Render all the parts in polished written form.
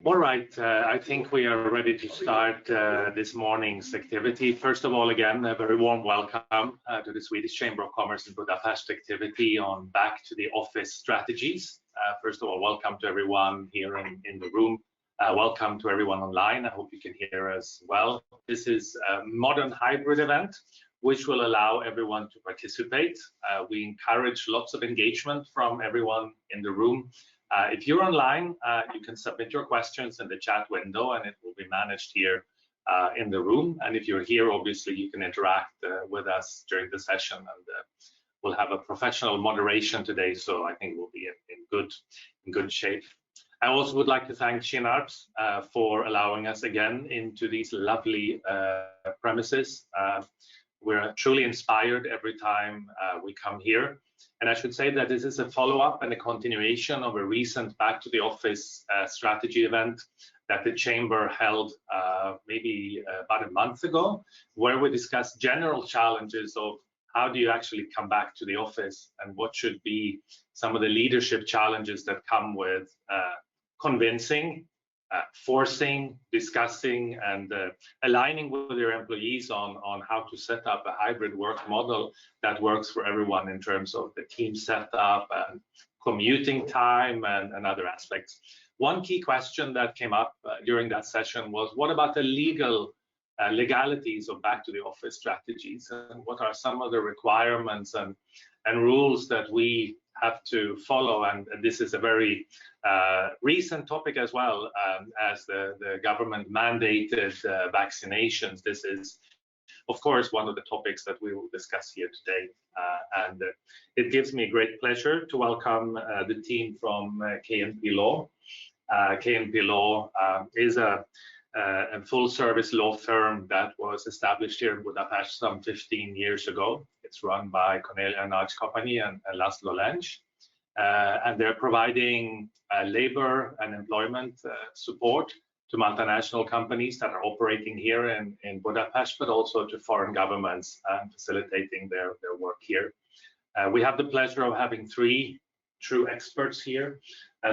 All right, I think we are ready to start this morning's activity. First of all, again, a very warm welcome to the Swedish Chamber of Commerce in Budapest activity on Back to the Office strategies. First of all, welcome to everyone here in the room. Welcome to everyone online. I hope you can hear us well. This is a modern hybrid event, which will allow everyone to participate. We encourage lots of engagement from everyone in the room. If you're online, you can submit your questions in the chat window and it will be managed here in the room. And if you're here, obviously, you can interact with us during the session, and we'll have a professional moderation today, so I think we'll be in good shape. I also would like to thank Shinarps for allowing us again into these lovely premises. We're truly inspired every time we come here. And I should say that this is a follow-up and a continuation of a recent Back to the Office strategy event that the Chamber held maybe about a month ago, where we discussed general challenges of how do you actually come back to the office and what should be some of the leadership challenges that come with convincing, forcing, discussing, and aligning with your employees on how to set up a hybrid work model that works for everyone in terms of the team setup and commuting time and other aspects. One key question that came up during that session was, what about the legalities of back to the office strategies, and what are some of the requirements and rules that we have to follow? And this is a very recent topic as well, as the government mandated vaccinations. This is, of course, one of the topics that we will discuss here today. And it gives me great pleasure to welcome the team from KNP Law. KNP Law is a full-service law firm that was established here in Budapest some 15 years ago. It's run by Cornelia Nagy and Laszlo Lencs. And they're providing labor and employment support to multinational companies that are operating here in Budapest, but also to foreign governments and facilitating their work here. We have the pleasure of having three true experts here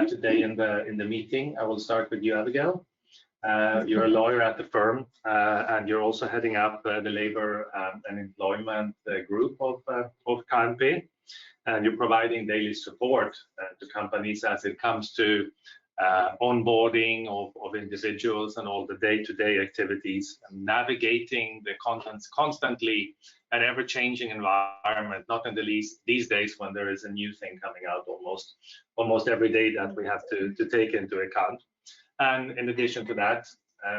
today in the meeting. I will start with you, Abigail. You're a lawyer at the firm, and you're also heading up the labor and employment group of KNP, and you're providing daily support to companies as it comes to onboarding of individuals and all the day-to-day activities, and navigating the contents constantly an ever-changing environment, not in the least these days when there is a new thing coming out almost every day that we have to take into account. And in addition to that,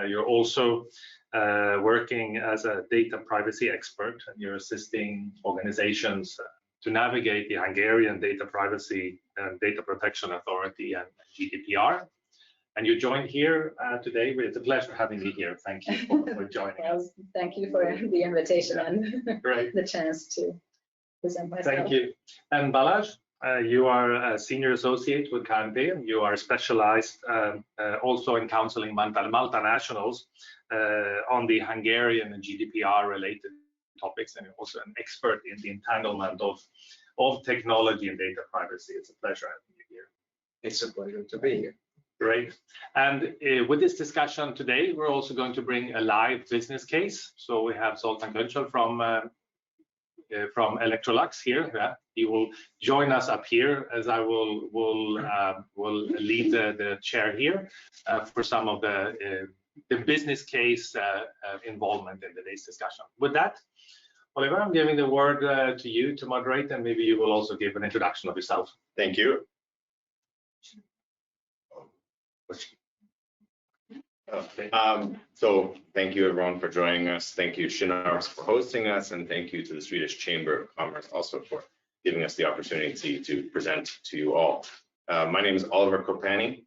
you're also working as a data privacy expert, and you're assisting organizations to navigate the Hungarian Data Privacy and Data Protection Authority and GDPR. And you joined here today. It's a pleasure having you here. Thank you for joining us. Thank you for the invitation and Great. The chance to present myself. Thank you. And Balázs, you are a senior associate with KNP, and you are specialized also in counseling multinationals on the Hungarian and GDPR related topics, and you're also an expert in the entanglement of technology and data privacy. It's a pleasure having you here. It's a pleasure to be here. Great. And with this discussion today, we're also going to bring a live business case. So we have Zoltán Könyckel from Electrolux here. Yeah. He will join us up here, as I will lead the chair here for some of the business case involvement in today's discussion. With that, Oliver, I'm giving the word to you to moderate, and maybe you will also give an introduction of yourself. Thank you. Okay. So thank you everyone for joining us. Thank you Shinarps for hosting us, and thank you to the Swedish Chamber of Commerce also for giving us the opportunity to present to you all. My name is Oliver Kopani,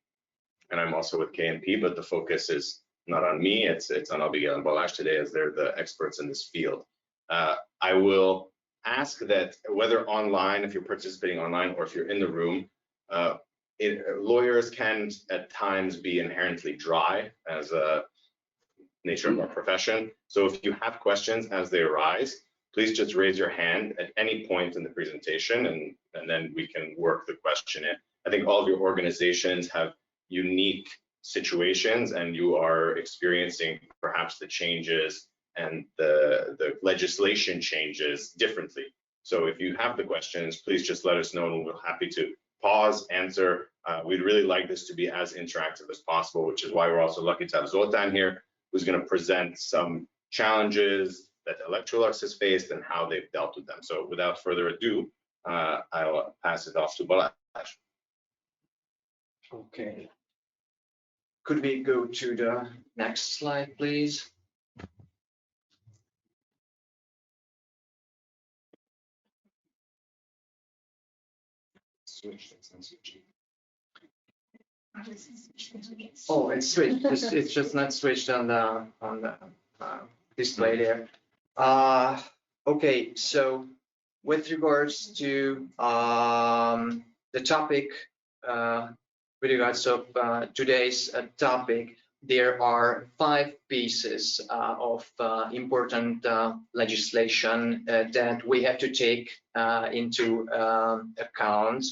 and I'm also with KNP, but the focus is not on me, it's on Abigail and Balázs today, as they're the experts in this field. I will ask that whether online, if you're participating online, or if you're in the room, lawyers can at times be inherently dry as a nature of our profession. So if you have questions as they arise, please just raise your hand at any point in the presentation, and then we can work the question in. I think all of your organizations have unique situations and you are experiencing perhaps the changes and the legislation changes differently. So if you have the questions, please just let us know and we're happy to pause, answer. We'd really like this to be as interactive as possible, which is why we're also lucky to have Zoltan here, who's going to present some challenges that Electrolux has faced and how they've dealt with them. So without further ado, I'll pass it off to Balázs. Okay. Could we go to the next slide, please? Oh, it's switched. It's just not switched on the display there. Okay, so with regards to the topic, with regards to today's topic, there are 5 pieces of important legislation that we have to take into account.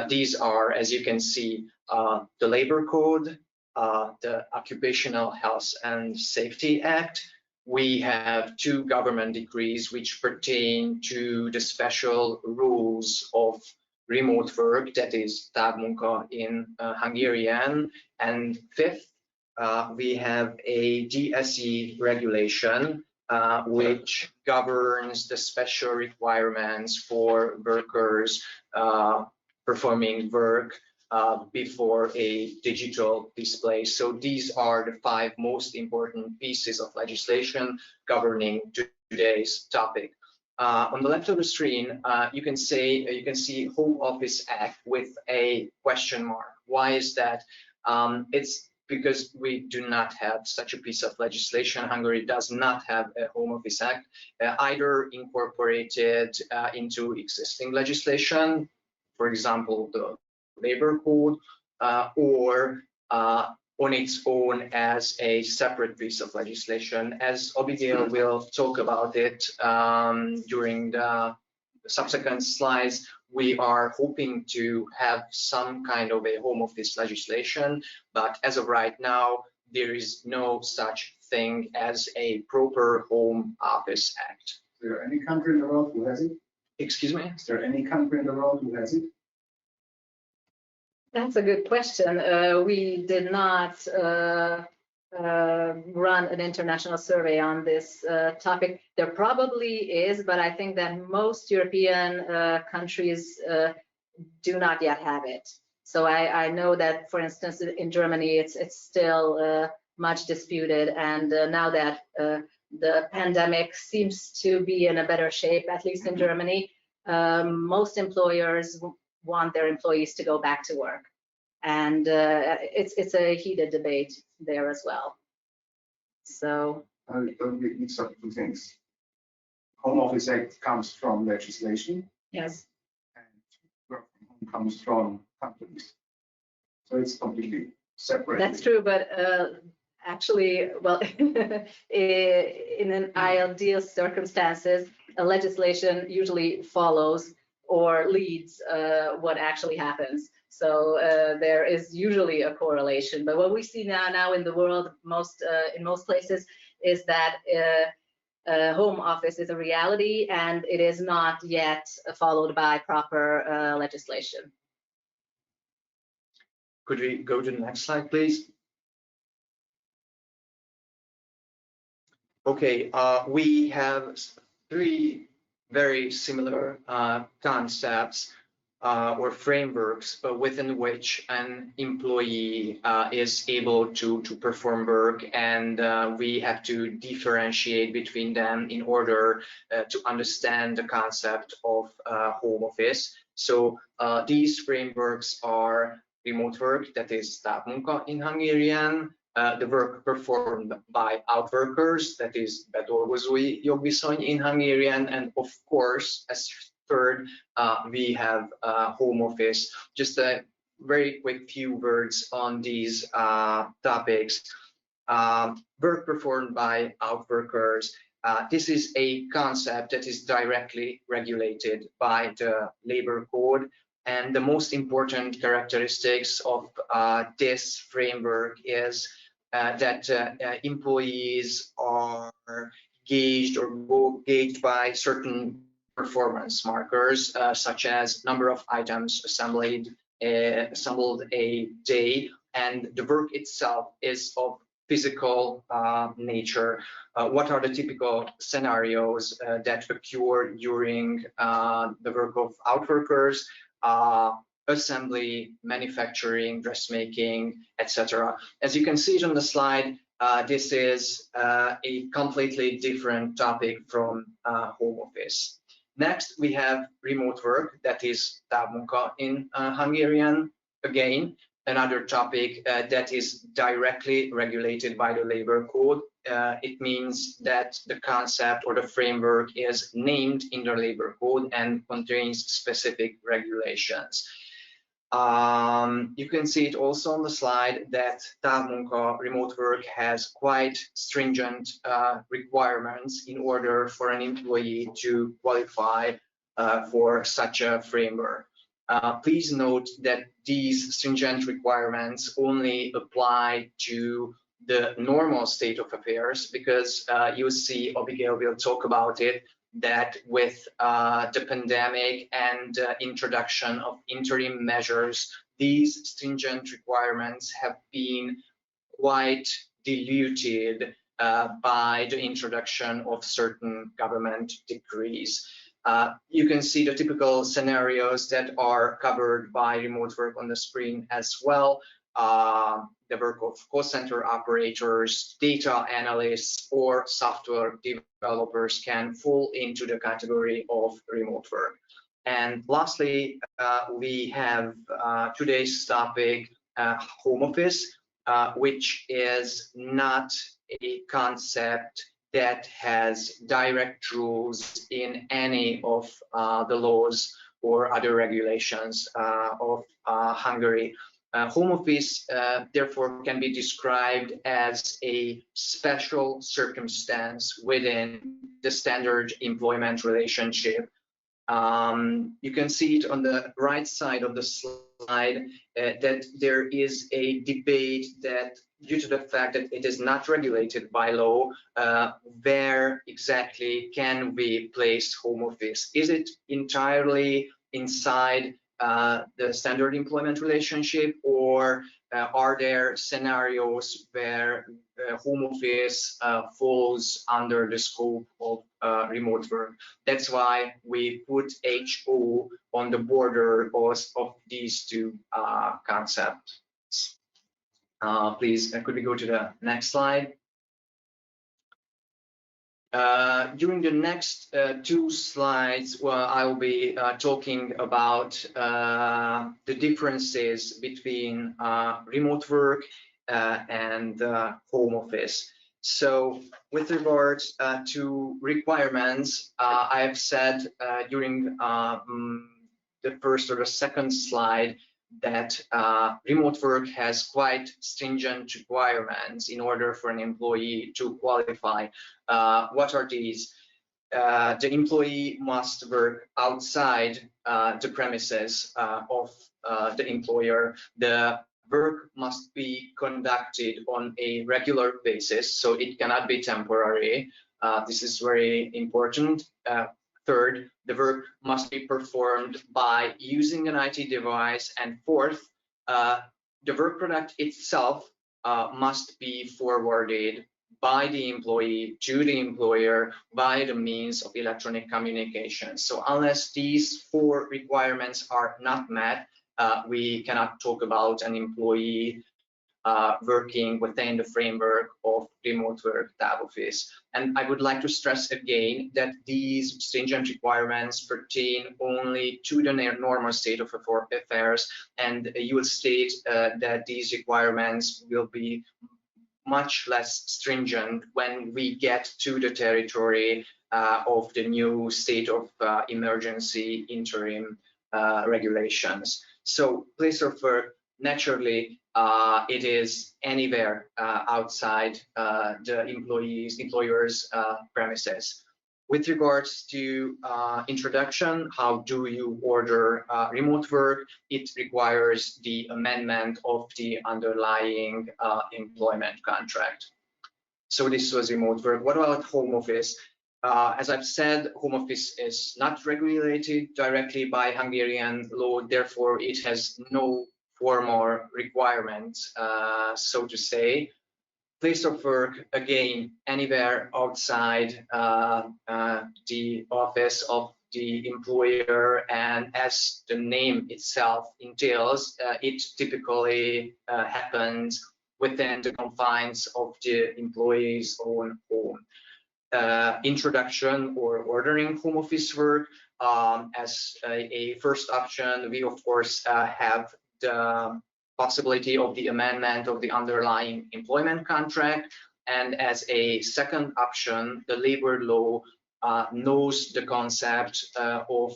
These are, as you can see, the Labor Code, the Occupational Health and Safety Act. We have 2 government decrees which pertain to the special rules of remote work, that is távmunka in Hungarian. And 5th, we have a GSE regulation which governs the special requirements for workers performing work before a digital display. So these are the 5 most important pieces of legislation governing today's topic. On the left of the screen, you can see Home Office Act with a question mark. Why is that? It's because we do not have such a piece of legislation. Hungary does not have a Home Office Act, either incorporated into existing legislation, for example, the Labor Code, or on its own as a separate piece of legislation. As Abigail will talk about it during the subsequent slides, we are hoping to have some kind of a home office legislation, but as of right now, there is no such thing as a proper Home Office Act. Is there any country in the world who has it? Excuse me? Is there any country in the world who has it? That's a good question. We did not run an international survey on this topic. There probably is, but I think that most European countries do not yet have it. So I know that, for instance, in Germany, it's still much disputed. And now that the pandemic seems to be in a better shape, at least in Germany, most employers want their employees to go back to work. And it's a heated debate there as well. So It's up to 2 things. Home Office Act comes from legislation. yes, And work from home comes from companies. So it's completely separate. that's true. But actually, well, in an ideal circumstances, a legislation usually follows or leads what actually happens. So there is usually a correlation. But what we see now in the world, in most places, is that home office is a reality, and it is not yet followed by proper legislation. Could we go to the next slide, please? Okay, we have 3 very similar concepts or frameworks within which an employee is able to perform work, and we have to differentiate between them in order to understand the concept of home office. So these frameworks are remote work, that is távmunka in Hungarian, the work performed by outworkers, that is bedolgozói jogviszony in Hungarian, and of course, as third, we have home office. Just a very quick few words on these topics. Work performed by outworkers. This is a concept that is directly regulated by the Labor Code, And the most important characteristics of this framework is that employees are gauged by certain performance markers, such as number of items assembled a day, and the work itself is of physical nature. What are the typical scenarios that occur during the work of outworkers? Assembly, manufacturing, dressmaking, etc. As you can see it on the slide, this is a completely different topic from home office. Next, we have remote work, that is távmunka in Hungarian. Again, another topic that is directly regulated by the labor code. It means that the concept or the framework is named in the labor code and contains specific regulations. You can see it also on the slide that távmunka, remote work, has quite stringent requirements in order for an employee to qualify for such a framework. Please note that these stringent requirements only apply to the normal state of affairs, because you see, Abigail will talk about it, that with the pandemic and introduction of interim measures, these stringent requirements have been quite diluted by the introduction of certain government decrees. You can see the typical scenarios that are covered by remote work on the screen as well. The work of call center operators, data analysts, or software developers can fall into the category of remote work. And lastly, we have today's topic, home office, which is not a concept that has direct rules in any of the laws or other regulations of Hungary. Home office, therefore, can be described as a special circumstance within the standard employment relationship. You can see it on the right side of the slide that there is a debate that, due to the fact that it is not regulated by law, where exactly can we place home office? Is it entirely inside the standard employment relationship, or are there scenarios where home office falls under the scope of remote work? That's why we put HO on the border of these two concepts. Please, could we go to the next slide? During the next two slides, well, I will be talking about the differences between remote work and home office. So with regards to requirements, I have said during the first or the second slide that remote work has quite stringent requirements in order for an employee to qualify. What are these? The employee must work outside the premises of the employer. The work must be conducted on a regular basis, so it cannot be temporary. This is very important. Third, the work must be performed by using an IT device. And fourth, the work product itself must be forwarded by the employee to the employer by the means of electronic communication. So unless these four requirements are not met, we cannot talk about an employee working within the framework of remote work táv office. And I would like to stress again that these stringent requirements pertain only to the normal state of affairs, and you will state that these requirements will be much less stringent when we get to the territory of the new state of emergency interim regulations. So place of work, naturally, it is anywhere outside the employer's premises. With regards to introduction, how do you order remote work? It requires the amendment of the underlying employment contract. So this was remote work. What about home office? As I've said, home office is not regulated directly by Hungarian law, therefore it has no formal requirements, so to say. Place of work, again, anywhere outside the office of the employer, and as the name itself entails, it typically happens within the confines of the employee's own home. Introduction or ordering home office work, as a first option, we of course have the possibility of the amendment of the underlying employment contract, and as a second option, the labor law knows the concept of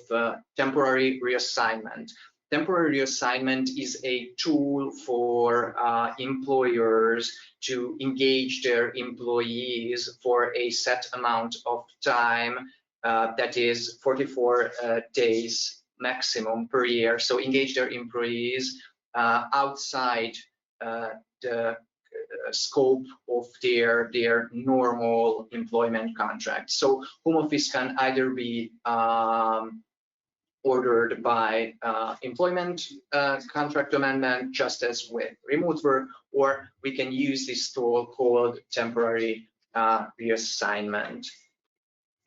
temporary reassignment. Temporary reassignment is a tool for employers to engage their employees for a set amount of time, that is 44 days maximum per year. So engage their employees outside the scope of their normal employment contract. So home office can either be ordered by employment contract amendment, just as with remote work, or we can use this tool called temporary reassignment.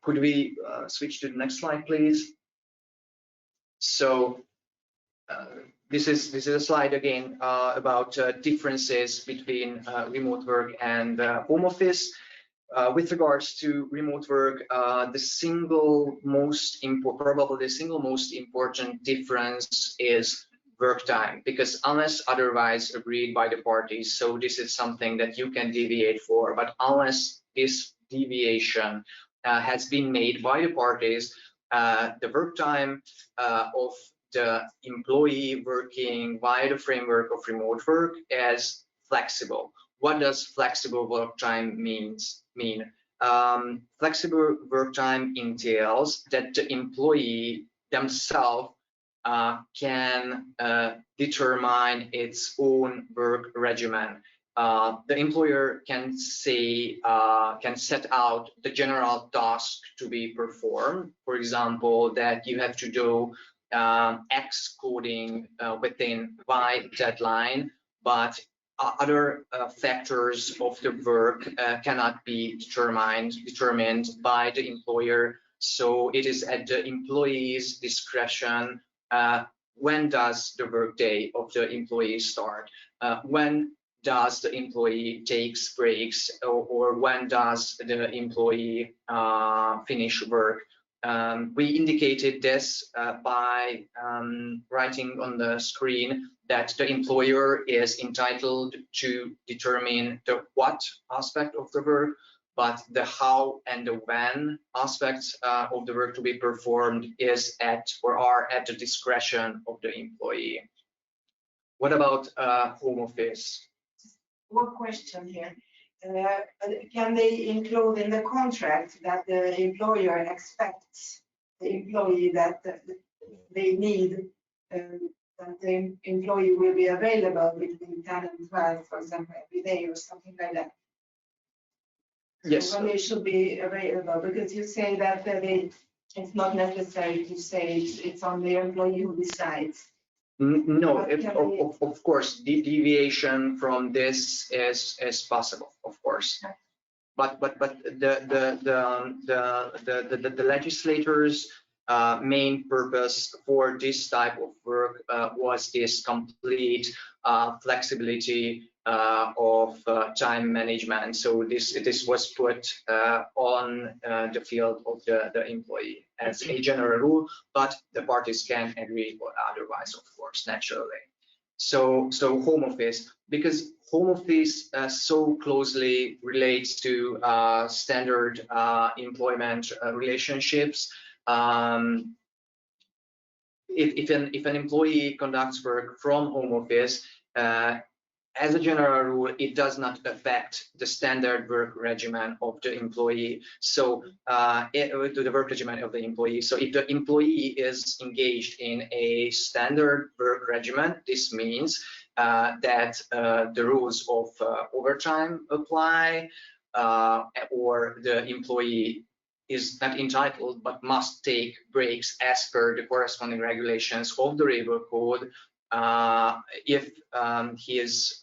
Could we switch to the next slide, please? So this is a slide again about differences between remote work and home office. With regards to remote work, probably the single most important difference is work time, because unless otherwise agreed by the parties, so this is something that you can deviate for, but unless this deviation has been made by the parties, the work time of the employee working via the framework of remote work is flexible. What does flexible work time mean? Flexible work time entails that the employee themselves can determine its own work regimen. The employer can say, can set out the general task to be performed. For example, that you have to do X coding within Y deadline, but other factors of the work cannot be determined by the employer. So it is at the employee's discretion when does the workday of the employee start, when does the employee takes breaks, or when does the employee finish work. We indicated this by writing on the screen that the employer is entitled to determine the what aspect of the work, but the how and the when aspects of the work to be performed is at or are at the discretion of the employee. What about home office? One question here. Can they include in the contract that the employer expects the employee that they need that the employee will be available between 10 and 12, for example, every day or something like that? Yes. So when they should be available, because you say that it's not necessary to say it's on the employee who decides. No, of course, the deviation from this is possible, of course, but the legislators' main purpose for this type of work was this complete flexibility of time management. So this was put on the field of the employee as a general rule, but the parties can agree or otherwise, of course, naturally. So home office, because home office so closely relates to standard employment relationships. If an employee conducts work from home office, as a general rule, it does not affect the standard work regimen of the employee. So to the work regimen of the employee. So if the employee is engaged in a standard work regimen, this means that the rules of overtime apply, or the employee is not entitled but must take breaks as per the corresponding regulations of the labor code if his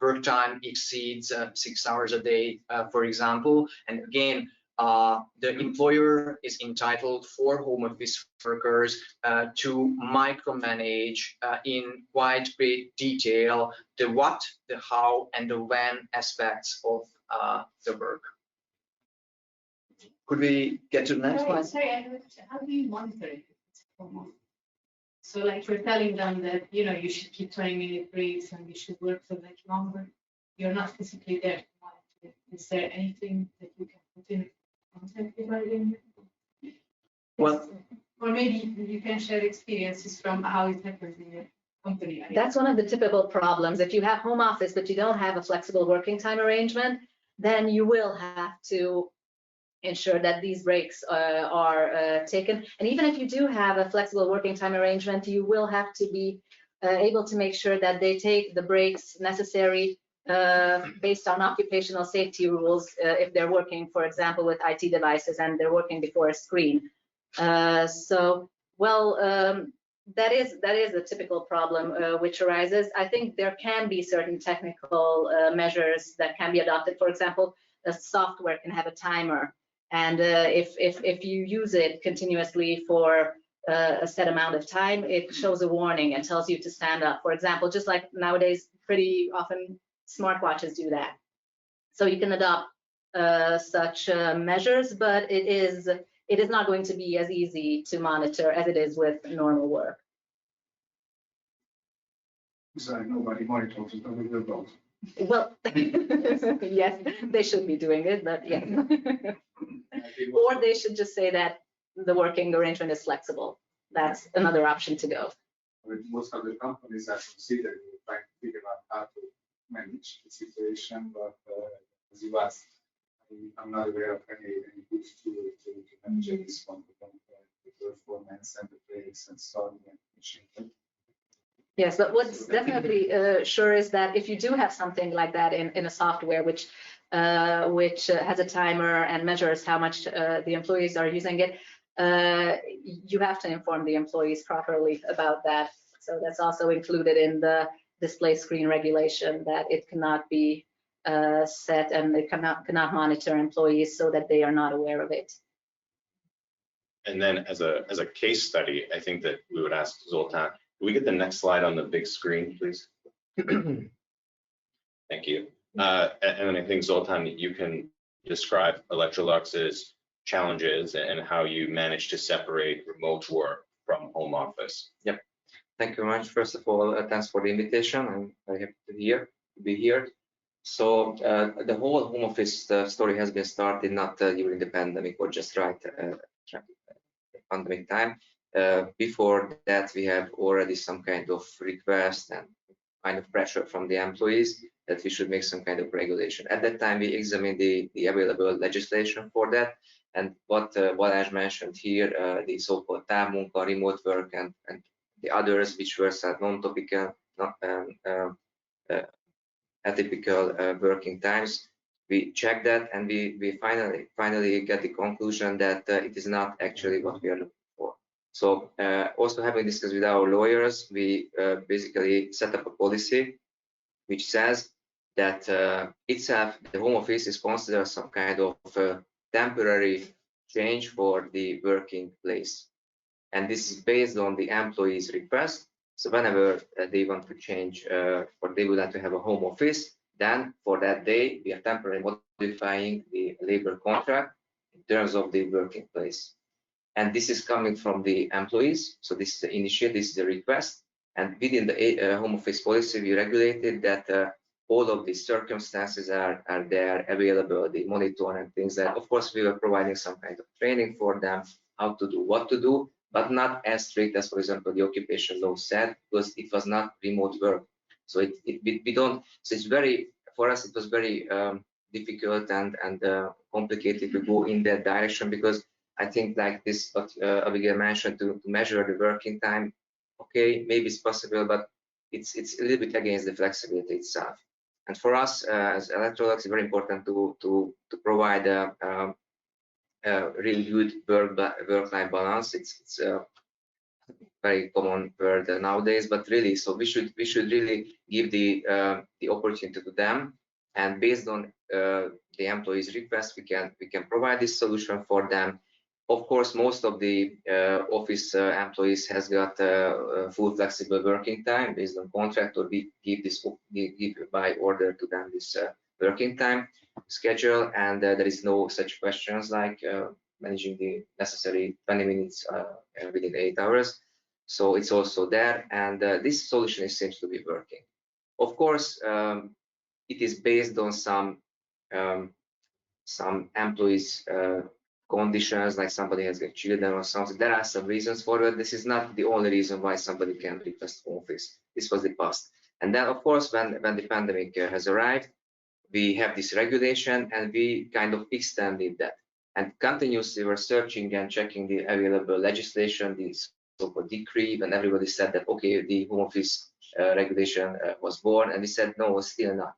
work time exceeds 6 hours a day, for example. And again, the employer is entitled for home office workers to micromanage in quite great detail the what, the how, and the when aspects of the work. Could we get to the next one? Sorry, how do you monitor it? So like you're telling them that, you know, you should keep 20-minute breaks and you should work for like longer. You're not physically there to monitor it. Is there anything that you can put in contact regarding it? Well, or maybe you can share experiences from how it happens in your company. That's one of the typical problems. If you have home office, but you don't have a flexible working time arrangement, then you will have to ensure that these breaks are taken. And even if you do have a flexible working time arrangement, you will have to be able to make sure that they take the breaks necessary based on occupational safety rules if they're working, for example, with IT devices and they're working before a screen. So, well, that is a typical problem which arises. I think there can be certain technical measures that can be adopted. For example, the software can have a timer. And if you use it continuously for a set amount of time, it shows a warning and tells you to stand up. For example, just like nowadays, pretty often smartwatches do that. So you can adopt such measures, but it is not going to be as easy to monitor as it is with normal work. So nobody monitors it over the road. Well, yes, they should be doing it, but yeah. Or they should just say that the working arrangement is flexible. That's another option to go. With most of the companies are considering trying to figure out how to manage the situation, but as you asked, I'm not aware of any good tool to manage this one, the performance and the breaks and starting and finishing. Yes, but what's definitely sure is that if you do have something like that in a software which has a timer and measures how much the employees are using it, you have to inform the employees properly about that. So that's also included in the display screen regulation, that it cannot be set and it cannot monitor employees so that they are not aware of it. And then as a case study, I think that we would ask Zoltan, can we get the next slide on the big screen, please? Thank you. And then I think, Zoltan, you can describe Electrolux's challenges and how you managed to separate remote work from home office. Yep. Thank you very much. First of all, thanks for the invitation. I'm very happy to be here. So the whole home office story has been started not during the pandemic or just right pandemic time. Before that, we have already some kind of request and kind of pressure from the employees that we should make some kind of regulation. At that time, we examined the available legislation for that, and what Balázs mentioned here, the so-called távmunka, remote work, and the others which were non-topical, atypical working times. We checked that, and we finally get the conclusion that it is not actually what we are looking for. So also having discussed with our lawyers, we basically set up a policy which says that itself the home office is considered some kind of temporary change for the working place, and this is based on the employee's request. So whenever they want to change or they would like to have a home office, then for that day we are temporarily modifying the labor contract in terms of the working place. And this is coming from the employees. So this is the initiative, this is the request. And within the home office policy, we regulated that all of these circumstances are there available, the monitor and things that, of course, we were providing some kind of training for them, how to do, what to do, but not as strict as, for example, the occupation law said, because it was not remote work. So we don't. So it's very, for us it was very difficult and complicated to go in that direction, because I think like this what Abigail mentioned, to measure the working time, okay, maybe it's possible, but it's a little bit against the flexibility itself. And for us as Electrolux, it's very important to provide a really good work-life balance. It's a very common word nowadays, but really, so we should really give the opportunity to them, and based on the employees' request, we can provide this solution for them. Of course, most of the office employees has got full flexible working time based on contract, or we give by order to them this working time schedule, and there is no such questions like managing the necessary 20 minutes within 8 hours. So it's also there, and this solution seems to be working. Of course, it is based on some employees' conditions, like somebody has got children or something. There are some reasons for it. This is not the only reason why somebody can request home office. This was the past. And then, of course, when the pandemic has arrived, we have this regulation, and we kind of extended that. And continuously we're searching and checking the available legislation, the so-called decree, when everybody said that, okay, the home office regulation was born, and we said, no, still not.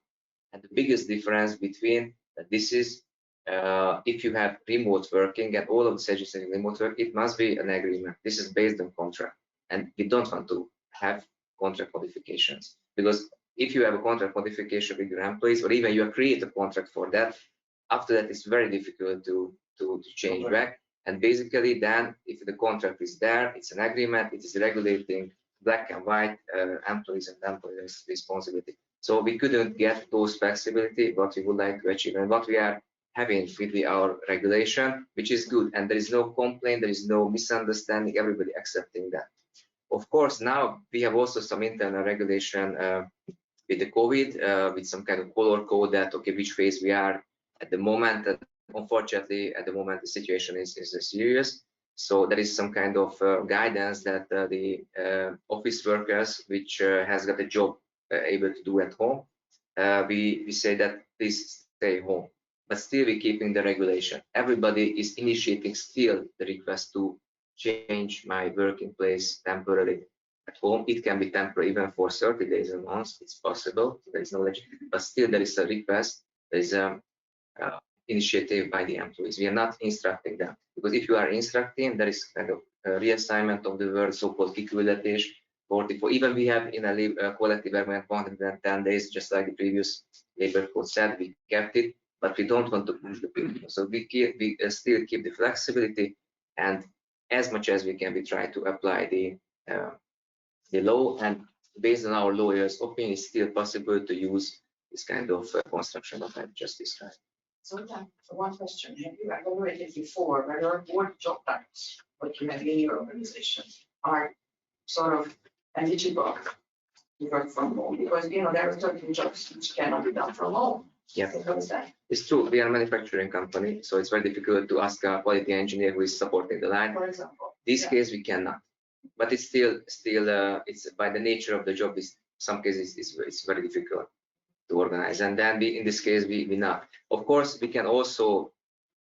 And the biggest difference between this is if you have remote working and all of the suggested remote work, it must be an agreement. This is based on contract, and we don't want to have contract modifications, because if you have a contract modification with your employees, or even you create a contract for that, after that it's very difficult to change back. And basically then, if the contract is there, it's an agreement, it is regulating black and white employees and employers' responsibility. So we couldn't get those flexibility what we would like to achieve, and what we are having with our regulation, which is good, and there is no complaint, there is no misunderstanding, everybody accepting that. Of course, now we have also some internal regulation with the COVID, with some kind of color code that, okay, which phase we are at the moment. And unfortunately, at the moment, the situation is serious. So there is some kind of guidance that the office workers, which has got a job able to do at home, we say that please stay home. But still, we're keeping the regulation. Everybody is initiating still the request to change my working place temporarily at home. It can be temporary even for 30 days a month. It's possible. There is no legislation, but still there is a request. There is a initiative by the employees. We are not instructing them, because if you are instructing, there is kind of a reassignment of the word, so-called kiküldetés, 44. Even we have in a collective agreement 110 days, just like the previous labor code said, we kept it, but we don't want to push the people. So we still keep the flexibility, and as much as we can, we try to apply the law, and based on our lawyers' opinion, it's still possible to use this kind of construction that I just described. So one question, have you evaluated before whether what job types what you have in your organization are sort of eligible to work from home? Because there are certain jobs which cannot be done from home. Yeah, how is that? It's true. We are a manufacturing company, so it's very difficult to ask a quality engineer who is supporting the line. For example. This case we cannot, but it's still it's by the nature of the job. Is some cases it's very difficult to organize, and then in this case we not. Of course, we can also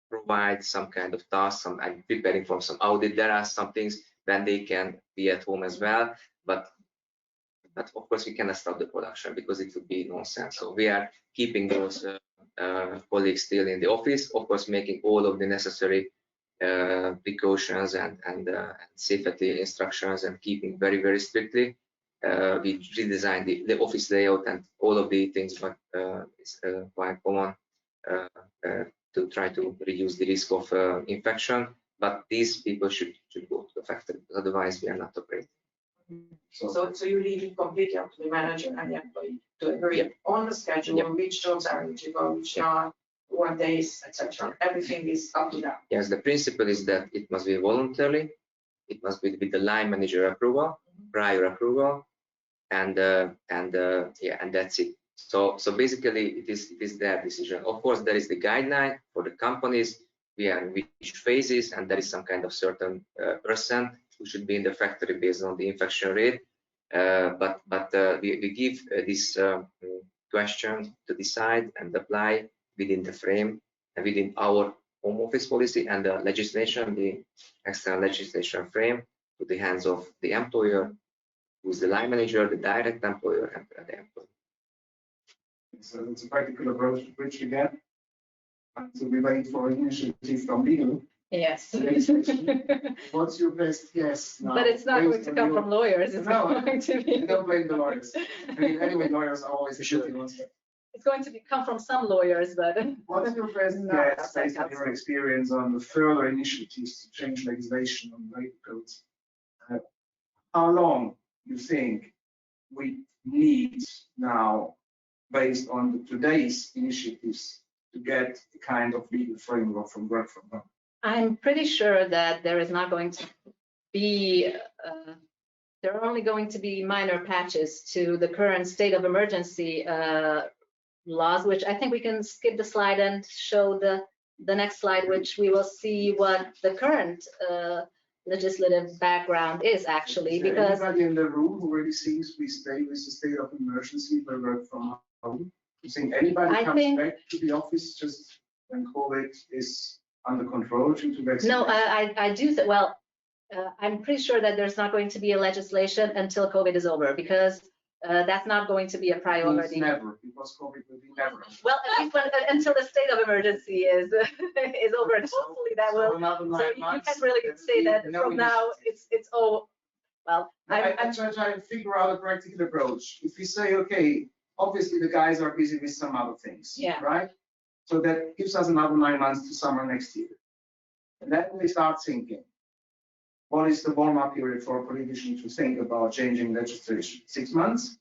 provide some kind of task. I'm preparing for some audit. There are some things when they can be at home as well, but of course we cannot stop the production because it would be nonsense. So we are keeping those colleagues still in the office, of course making all of the necessary precautions and safety instructions, and keeping very strictly. We redesigned the office layout and all of the things, but it's quite common to try to reduce the risk of infection. But these people should go to the factory, otherwise we are not operating. So you leave it completely up to the manager and the employee to agree on the schedule, which jobs are eligible, which not, what days, etc. Everything is up to them. Yes, the principle is that it must be voluntarily, it must be with the line manager approval, prior approval, and that's it. So basically it is their decision. Of course, there is the guideline for the companies. We are in which phases, and there is some kind of certain percent who should be in the factory based on the infection rate. but we give this question to decide and apply within the frame and within our home office policy and the legislation, the external legislation frame, to the hands of the employer, who is the line manager, the direct employer, and the employee. So it's a practical approach, which again, so we wait for initiative from legal. Yes. What's your best guess now? But it's not going to come from lawyers. It's going to be. Don't blame the lawyers. I mean, anyway, lawyers are always the guilty ones. It's going to come from some lawyers, but. What's your best guess based on your experience on the further initiatives to change legislation on labor codes? How long you think we need now, based on today's initiatives, to get the kind of legal framework from work from home? I'm pretty sure that there is not going to be, there are only going to be minor patches to the current state of emergency laws, which I think we can skip the slide and show the next slide, which we will see what the current legislative background is actually, because anybody in the room who really sees we stay with the state of emergency by work from home? You think anybody comes back to the office just when COVID is under control due to vaccination? No, I do. Well, I'm pretty sure that there's not going to be a legislation until COVID is over, because that's not going to be a priority. Never, because COVID will be never. Well, at least until the state of emergency is over. Hopefully that will. So you can't really say that from now it's all. Well, I'm trying to figure out a practical approach. If we say, okay, obviously the guys are busy with some other things, yeah, right? So that gives us another 9 months to summer next year. And then we start thinking, what is the warm-up period for a politician to think about changing legislation? 6 months,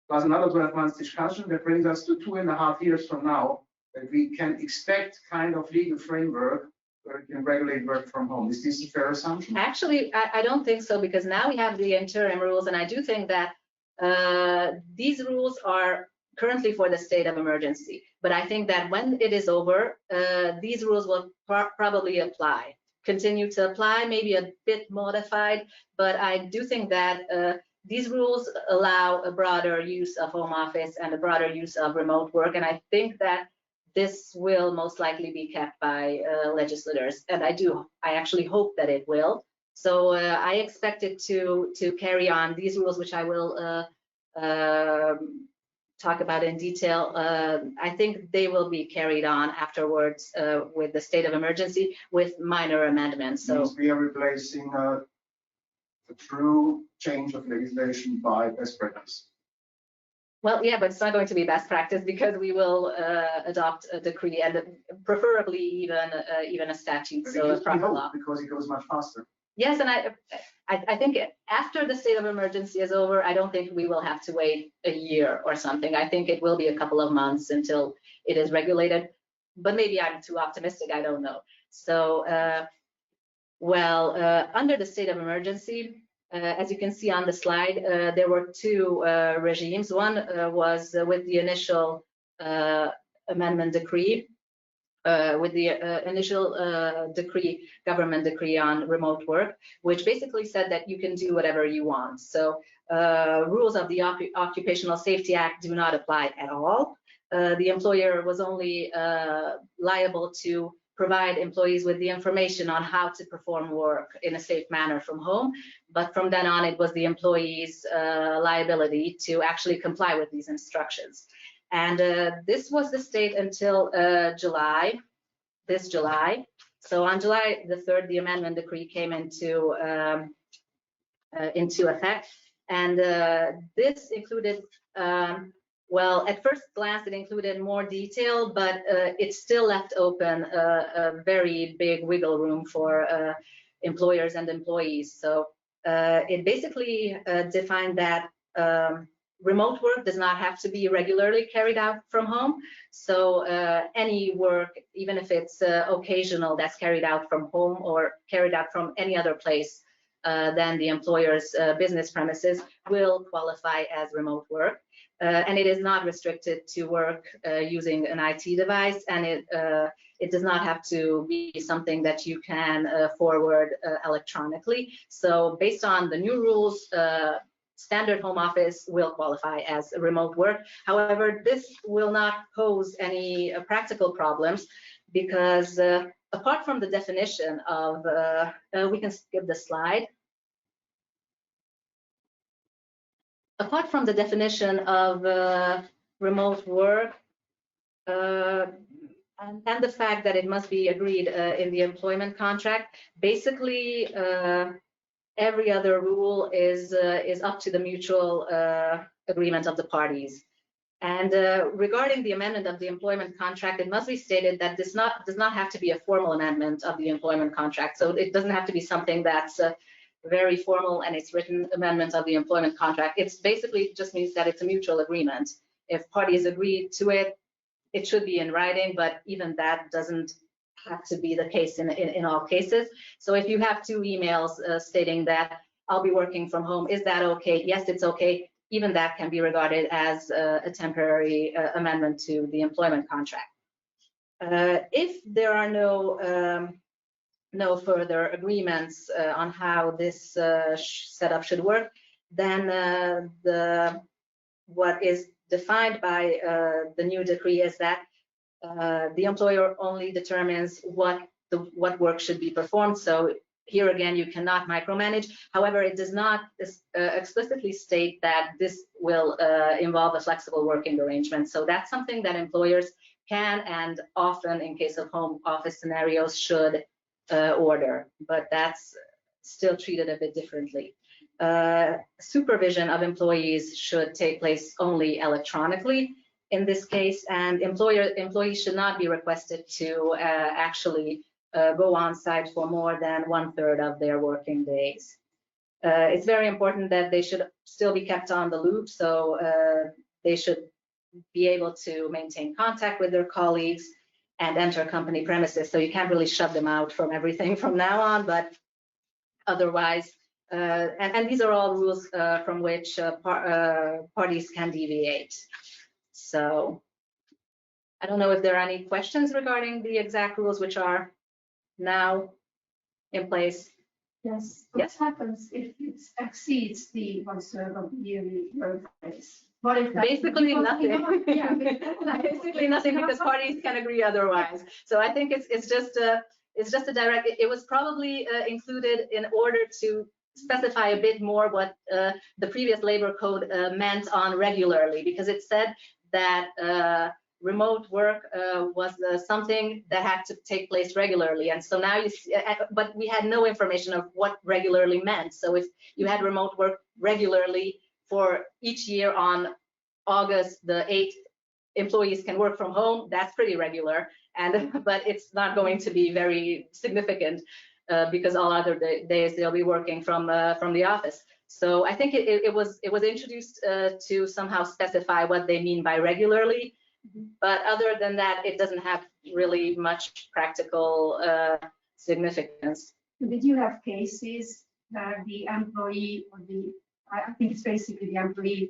plus another 12 months discussion. That brings us to 2.5 years from now, that we can expect kind of legal framework where we can regulate work from home. Is this a fair assumption? Actually, I don't think so, because now we have the interim rules, and I do think that these rules are currently for the state of emergency. But I think that when it is over, these rules will probably continue to apply, maybe a bit modified. But I do think that these rules allow a broader use of home office and a broader use of remote work. And I think that this will most likely be kept by legislators. And I actually hope that it will. So I expect it to carry on these rules, which I will talk about in detail. I think they will be carried on afterwards with the state of emergency with minor amendments. So we are replacing a true change of legislation by best practice. Well, yeah, but it's not going to be best practice, because we will adopt a decree and preferably even a statute. So a proper law, because it goes much faster. Yes, and I think after the state of emergency is over, I don't think we will have to wait a year or something. I think it will be a couple of months until it is regulated, but maybe I'm too optimistic, I don't know. So, under the state of emergency, as you can see on the slide, there were two regimes. One was with the initial amendment decree, with the initial government decree on remote work, which basically said that you can do whatever you want. So rules of the Occupational Safety Act do not apply at all. The employer was only liable to provide employees with the information on how to perform work in a safe manner from home. But from then on, it was the employee's liability to actually comply with these instructions. And this was the state until this July. So on July the 3rd, the amendment decree came into effect. And this included, well, at first glance, it included more detail, but it still left open a very big wiggle room for employers and employees. So it basically defined that remote work does not have to be regularly carried out from home. So any work, even if it's occasional, that's carried out from home or carried out from any other place than the employer's business premises, will qualify as remote work. And it is not restricted to work using an IT device, and it does not have to be something that you can forward electronically. So based on the new rules, standard home office will qualify as remote work. However, this will not pose any practical problems because apart from the definition of, we can skip the slide. Apart from the definition of remote work and the fact that it must be agreed in the employment contract, basically every other rule is up to the mutual agreement of the parties. And regarding the amendment of the employment contract, it must be stated that this does not have to be a formal amendment of the employment contract. So it doesn't have to be something that's very formal and it's written amendment of the employment contract. It's basically just means that it's a mutual agreement. If parties agree to it, it should be in writing, but even that doesn't have to be the case in all cases. So if you have 2 emails stating that I'll be working from home, is that okay? Yes, it's okay. Even that can be regarded as a temporary amendment to the employment contract. If there are no further agreements on how this setup should work, then what is defined by the new decree is that the employer only determines what work should be performed. So here again, you cannot micromanage. However, it does not explicitly state that this will involve a flexible working arrangement. So that's something that employers can and often, in case of home office scenarios, should order, but that's still treated a bit differently. Supervision of employees should take place only electronically in this case, and employees should not be requested to actually go on site for more than 1/3 of their working days. It's very important that they should still be kept on the loop, so they should be able to maintain contact with their colleagues and enter company premises. So you can't really shut them out from everything from now on, but otherwise, and these are all rules from which parties can deviate. So I don't know if there are any questions regarding the exact rules which are now in place. Yes. Yes. What happens if it exceeds the 1/3 of the yearly work days? What if that Basically nothing. Yeah, Basically nothing, because parties can agree otherwise. So I think it's just a direct. It was probably included in order to specify a bit more what the previous labor code meant on regularly, because it said that remote work was something that had to take place regularly, and so now you see, but we had no information of what regularly meant. So if you had remote work regularly for each year on August the 8th, employees can work from home, that's pretty regular, and but it's not going to be very significant because all other days they'll be working from the office. So I think it was introduced to somehow specify what they mean by regularly. But other than that, it doesn't have really much practical significance. Did you have cases that the employee or I think it's basically the employee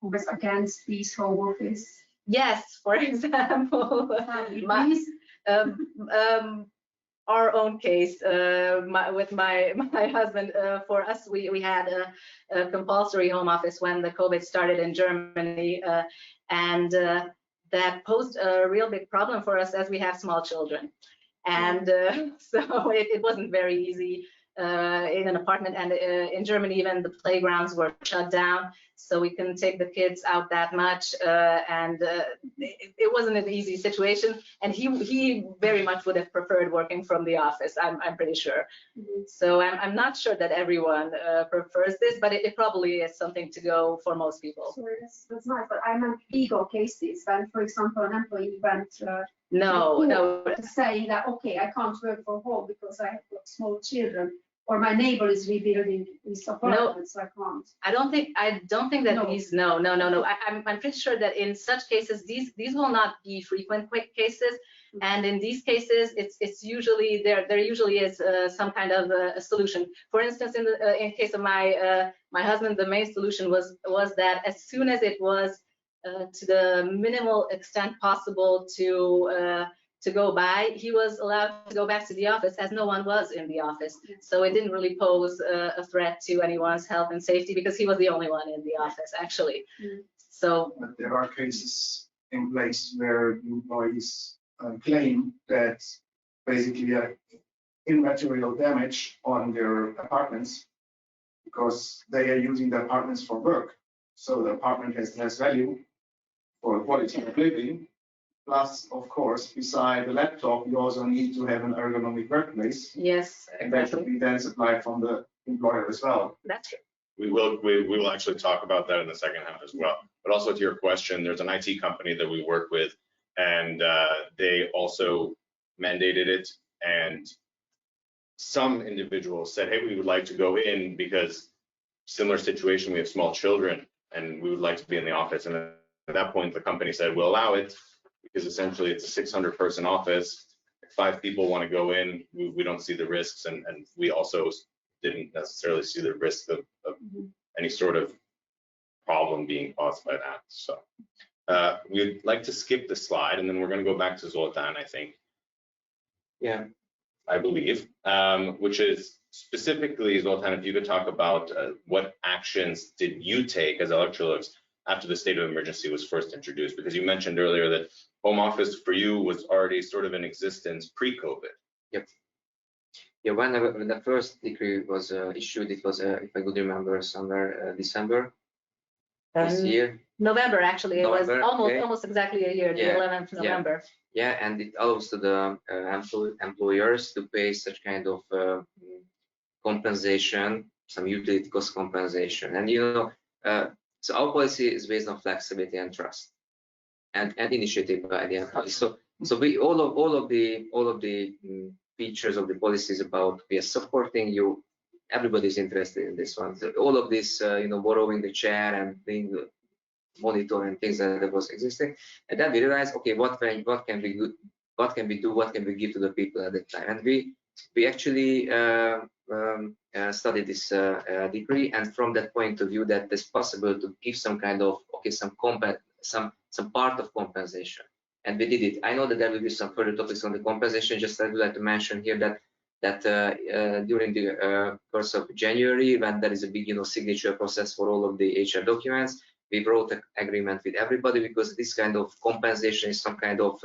who was against these home office? Yes, for example, our own case with my husband. For us, we had a compulsory home office when the COVID started in Germany, and that posed a real big problem for us as we have small children. And so it wasn't very easy in an apartment, and in Germany even the playgrounds were shut down, so we couldn't take the kids out that much, and it wasn't an easy situation, and he very much would have preferred working from the office, I'm pretty sure. So I'm not sure that everyone prefers this, but it probably is something to go for most people. So that's nice, but I meant legal cases when, for example, an employee went No. saying that, okay, I can't work from home because I have got small children, or my neighbor is rebuilding his apartment, so I can't. I don't think that these. No. I'm pretty sure that in such cases, these will not be frequent quick cases, and in these cases, it's usually there usually is some kind of a solution. For instance, in case of my husband, the main solution was that as soon as it was to the minimal extent possible to to go by, he was allowed to go back to the office as no one was in the office. So it didn't really pose a threat to anyone's health and safety because he was the only one in the office, actually. So but there are cases in place where employees claim that basically immaterial damage on their apartments because they are using the apartments for work. So the apartment has less value for quality of living. Plus, of course, beside the laptop, you also need to have an ergonomic workplace. yes, And that should exactly. be then supplied from the employer as well. That's true. We will actually talk about that in the second half as well. But also to your question, there's an IT company that we work with, and they also mandated it. And some individuals said, hey, we would like to go in because similar situation, we have small children and we would like to be in the office. And at that point, the company said, we'll allow it because essentially it's a 600 person office. If 5 people want to go in, we don't see the risks. And we also didn't necessarily see the risk of any sort of problem being caused by that. So we'd like to skip the slide and then we're going to go back to Zoltan, I think. Yeah. I believe, which is specifically, Zoltan, if you could talk about what actions did you take as Electrolux after the state of emergency was first introduced? Because you mentioned earlier that home office for you was already sort of in existence pre-COVID. Yep. Yeah, when the first decree was issued, it was, if I could remember, somewhere December this year. November, actually. November, it was okay. almost exactly a year, Yeah, the 11th of November. Yeah, and it allows to the employers to pay such kind of compensation, some utility cost compensation. And so our policy is based on flexibility and trust, and initiative by the employees. So we all of the features of the policies about we are supporting you. Everybody's interested in this one. So all of this, borrowing the chair and being monitor and things that was existing, and then we realized, okay, what can we do, what can we give to the people at that time, and we actually studied this decree, and from that point of view, that it's possible to give some kind of some part of compensation, and we did it. I know that there will be some further topics on the compensation. Just I would like to mention here that during the course of January, when there is a big signature process for all of the HR documents, we wrote an agreement with everybody, because this kind of compensation is some kind of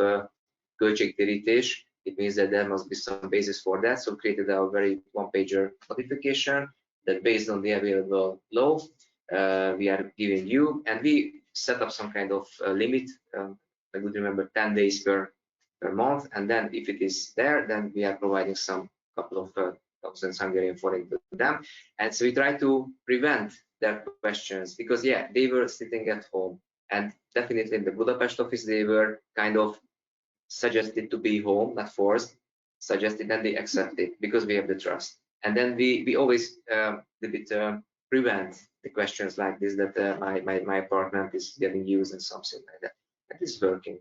költségtérítés. It means that there must be some basis for that. So created a very one-pager notification that based on the available law, we are giving you, and we set up some kind of limit. I would remember 10 days per month, and then if it is there, then we are providing some couple of thousands Hungarian forint to them. And so we try to prevent their questions, because they were sitting at home, and definitely in the Budapest office they were kind of suggested to be home, not forced, suggested, and they accepted because we have the trust. And then we always prevent the questions like this, that my apartment is getting used and something like that. That is working.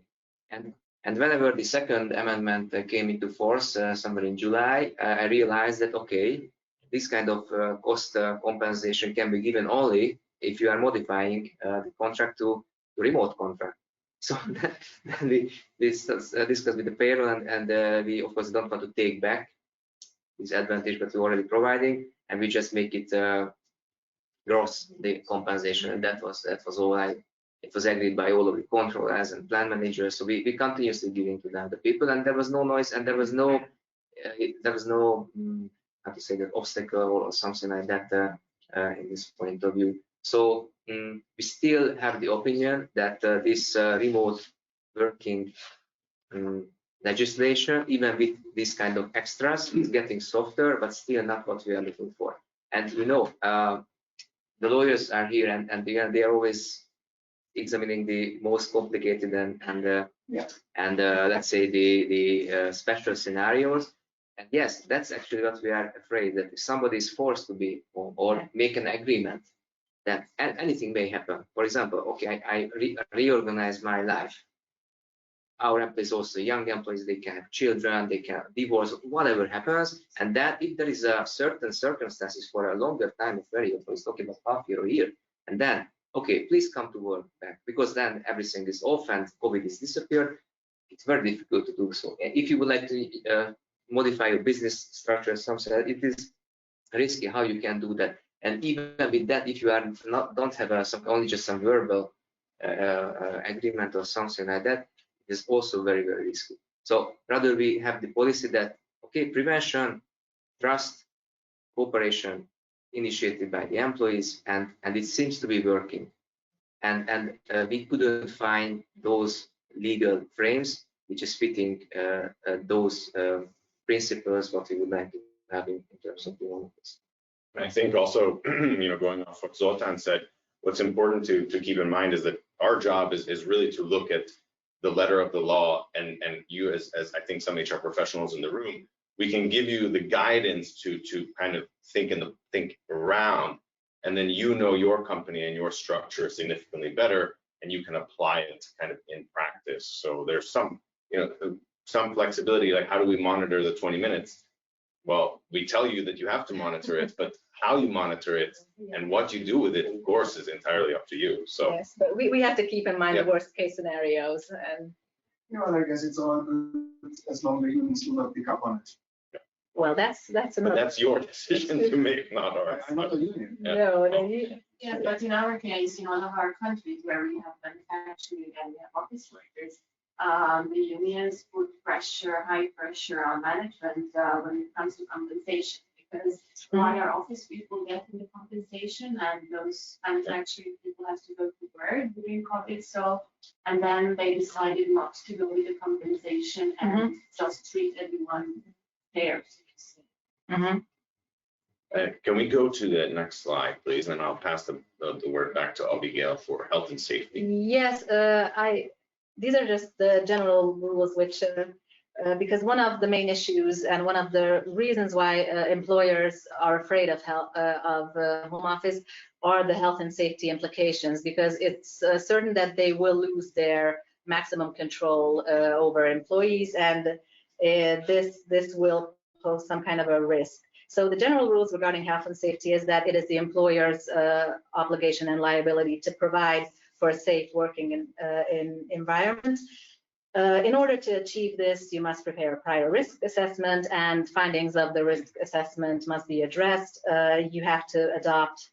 And whenever the second amendment came into force somewhere in July, I realized that okay, this kind of cost compensation can be given only if you are modifying the contract to remote contract. So then we discussed with the payroll, and we of course don't want to take back this advantage that we're already providing, and we just make it gross the compensation, and that was all. It was agreed by all of the controllers and plan managers. So we continuously giving to them the people, and there was no noise, and there was no how to say that, obstacle or something like that in this point of view. So we still have the opinion that this remote working legislation, even with this kind of extras, is getting softer, but still not what we are looking for. And the lawyers are here, and they are always examining the most complicated and let's say the special scenarios. And yes, that's actually what we are afraid, that if somebody is forced to be home or make an agreement, then anything may happen. For example, okay, I reorganize my life. Our employees, also young employees, they can have children, they can divorce, whatever happens. And that if there is a certain circumstances for a longer time of period, it's talking about half year or year, and then okay, please come to work back, because then everything is off and COVID is disappeared. it's very difficult to do so. If you would like to modify your business structure, something like that, it is risky how you can do that. And even with that, if you don't have only just some verbal agreement or something like that, it is also very, very risky. So rather we have the policy that, okay, prevention, trust, cooperation initiated by the employees, and it seems to be working. And we couldn't find those legal frames which is fitting those principles what we would like to have in terms of the office. I think also, going off what Zoltan said, what's important to keep in mind is that our job is really to look at the letter of the law, and you as I think some HR professionals in the room, we can give you the guidance to kind of think around, and then your company and your structure significantly better, and you can apply it kind of in practice. So there's some flexibility, like how do we monitor the 20 minutes? Well, we tell you that you have to monitor it, but how you monitor it and what you do with it, of course, is entirely up to you. So yes, but we have to keep in mind the worst case scenarios. And I guess it's all good as long as the unions do not pick up on it. Well, that's another. But that's your decision to make, not ours. I'm not a union. No, Yeah, but in our case, in all of our countries where we have manufacturing and we have office workers, the unions put high pressure on management when it comes to compensation, because why are office people getting the compensation and those manufacturing people have to go to work during COVID? So, and then they decided not to go with the compensation and just treat everyone fair. Can we go to the next slide, please? And I'll pass the word back to Abigail for health and safety. Yes, these are just the general rules, which because one of the main issues and one of the reasons why employers are afraid of home office are the health and safety implications, because it's certain that they will lose their maximum control over employees, and this will pose some kind of a risk. So the general rules regarding health and safety is that it is the employer's obligation and liability to provide for a safe working environment. In order to achieve this, you must prepare a prior risk assessment, and findings of the risk assessment must be addressed. You have to adopt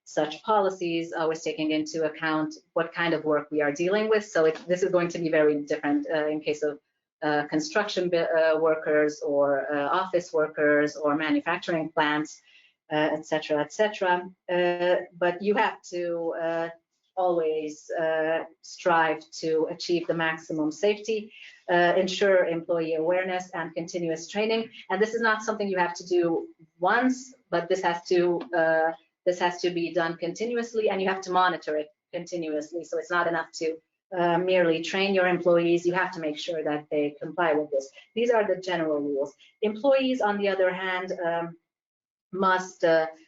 such policies, always taking into account what kind of work we are dealing with. So this is going to be very different in case of construction workers or office workers or manufacturing plants, etc., etc. But you have to always strive to achieve the maximum safety, ensure employee awareness and continuous training. And this is not something you have to do once, but this has to be done continuously, and you have to monitor it continuously. So it's not enough to merely train your employees. You have to make sure that they comply with this. These are the general rules. Employees, on the other hand, must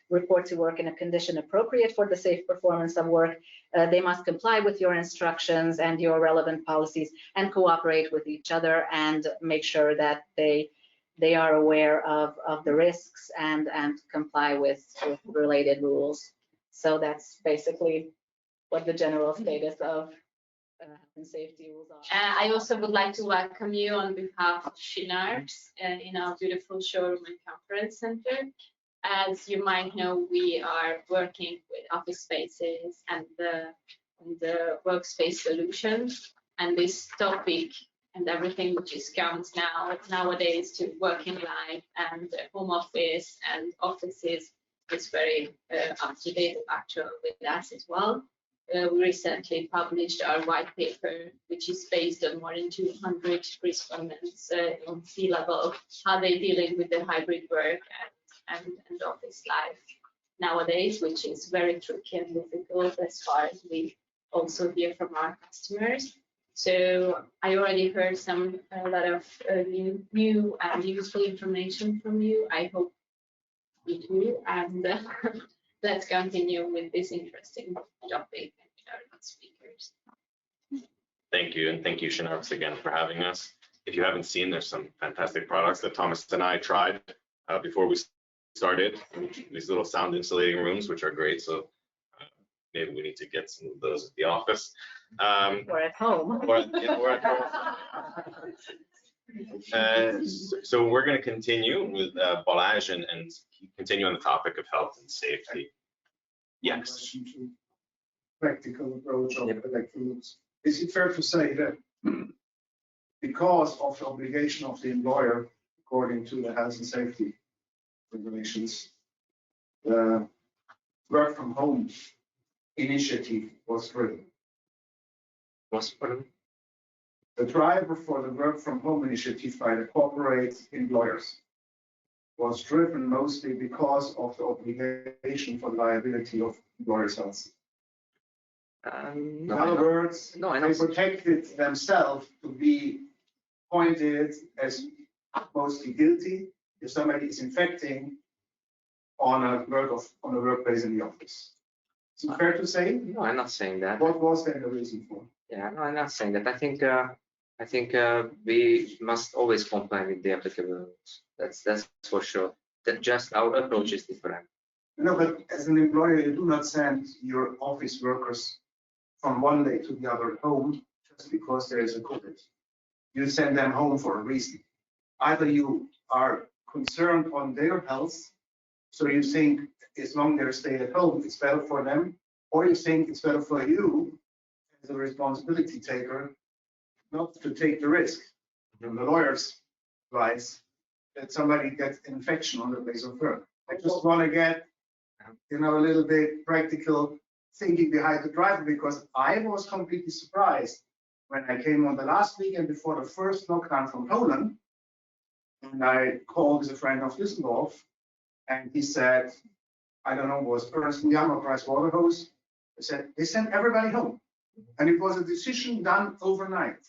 report to work in a condition appropriate for the safe performance of work. They must comply with your instructions and your relevant policies, and cooperate with each other, and make sure that they are aware of the risks and comply with related rules. So that's basically what the general status of health and safety rules are. I also would like to welcome you on behalf of Shinarps in our beautiful showroom and conference center. As you might know, we are working with office spaces and the workspace solutions, and this topic and everything which is comes nowadays to working life and home office and offices is very up to date, actual with us as well. We recently published our white paper, which is based on more than 200 respondents on C-level, how they're dealing with the hybrid work and office life nowadays, which is very tricky and difficult as far as we also hear from our customers. So I already heard a lot of new and useful information from you. I hope you do, and let's continue with this interesting topic and with our speakers. Thank you, and thank you, Shinarps, again for having us. If you haven't seen, there's some fantastic products that Thomas and I tried before we started, these little sound insulating rooms, which are great. So maybe we need to get some of those at the office. Or at home. Or at home. So we're going to continue with Balazs and continue on the topic of health and safety. Yes. Practical approach of electrolytes. Is it fair to say that because of the obligation of the employer, according to the health and safety regulations, the work from home initiative was driven? The driver for the work from home initiative by the corporate employers was driven mostly because of the obligation for liability of employers' health. In other words, they protected themselves to be pointed as mostly guilty if somebody is infecting on a workplace in the office. Is it fair to say? No, I'm not saying that. What was then the reason for? Yeah, no, I'm not saying that. I think we must always comply with the applicable rules. That's for sure. That just our approach is different. No, but as an employer, you do not send your office workers from one day to the other home just because there is a COVID. You send them home for a reason. Either you are concerned on their health, so you think as long as they stay at home, it's better for them, or you think it's better for you as a responsibility taker not to take the risk. And the lawyer's advice that somebody gets an infection on the place of work. I just want to get, a little bit practical thinking behind the driver, because I was completely surprised when I came on the last weekend before the first lockdown from Poland, and I called a friend of Düsseldorf, and he said, I don't know, was Ernst & Young or Price Waterhouse. They said they sent everybody home, and it was a decision done overnight,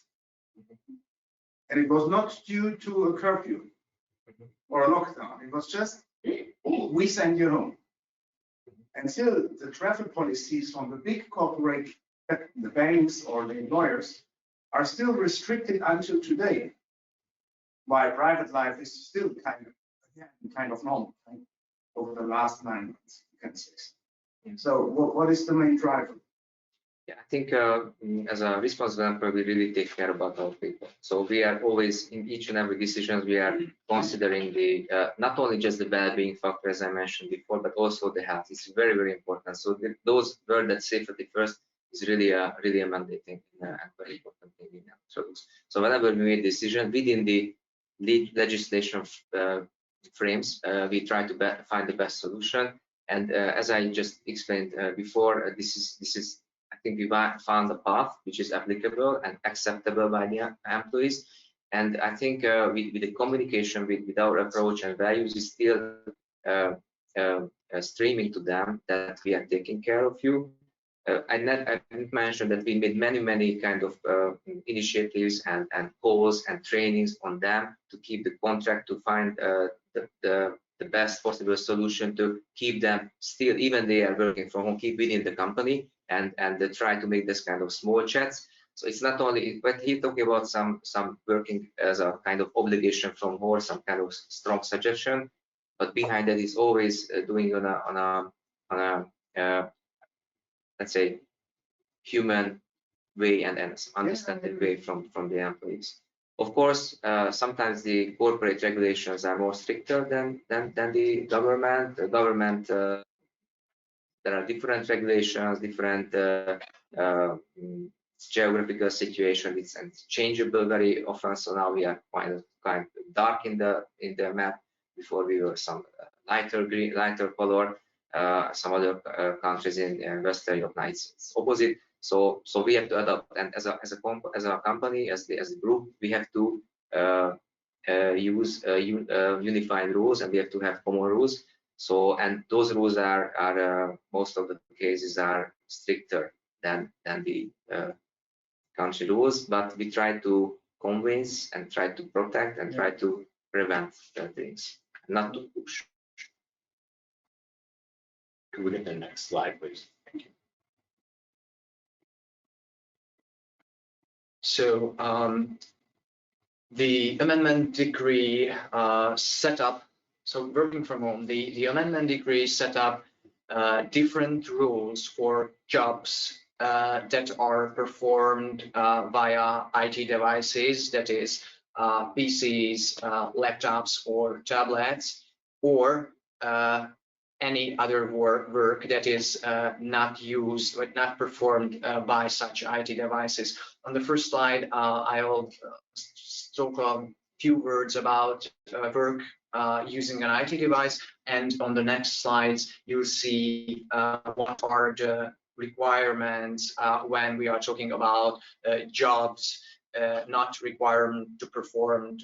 and it was not due to a curfew or a lockdown. It was just we send you home. And still, the travel policies from the big corporate, the banks or the employers, are still restricted until today. While private life is still kind of normal, right? Over the last 9 months, you can say. So, what is the main driver? Yeah, I think as a responsible employer, we really take care about our people. So we are always in each and every decision, we are considering the not only just the well-being factor, as I mentioned before, but also the health. It's very, very important. So those word that safety first is really a mandating and very important thing in our. So whenever we make a decision within the legislation frames, we try to find the best solution. And as I just explained before, this is I think we found a path which is applicable and acceptable by the employees. And I think with the communication with our approach and values is still streaming to them that we are taking care of you. I didn't mention that we made many kind of initiatives and calls and trainings on them to keep the contract, to find the best possible solution to keep them still, even they are working from home, keep within the company, and try to make this kind of small chats. So it's not only, but he's talking about some working as a kind of obligation from home, some kind of strong suggestion, but behind that is always doing on a let's say human way and understanding way from the employees. Of course, sometimes the corporate regulations are more stricter than the government. The government, there are different regulations, different geographical situations. It's changeable very often. So now we are kind of dark in the map. Before we were some lighter green, lighter color. Some other countries in Western Europe, it's opposite. So we have to adapt, and as a company, as a group, we have to use unified rules, and we have to have common rules. So, and those rules are most of the cases are stricter than the country rules, but we try to convince and try to protect and try to prevent the things, not to push. Could we get the next slide, please? Thank you. So the amendment decree set up, so working from home, the amendment decree set up different rules for jobs that are performed via IT devices, that is PCs, laptops, or tablets, or any other work that is not used or not performed by such IT devices. On the first slide, I'll talk a few words about work using an IT device, and on the next slides, you'll see what are the requirements when we are talking about jobs not required to perform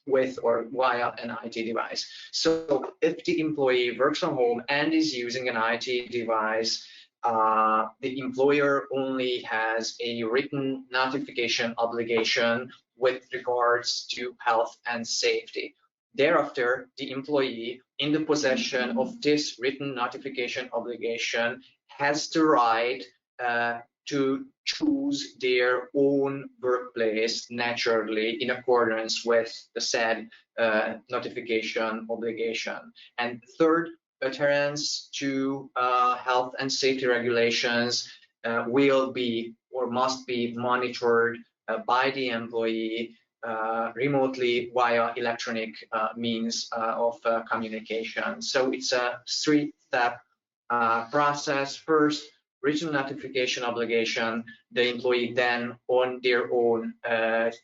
with or via an IT device. So if the employee works from home and is using an IT device, the employer only has a written notification obligation with regards to health and safety. Thereafter, the employee in the possession of this written notification obligation has the right to choose their own workplace naturally in accordance with the said notification obligation. And third, adherence to health and safety regulations will be or must be monitored by the employee remotely via electronic means of communication. So it's a three-step process. First, written notification obligation. The employee then on their own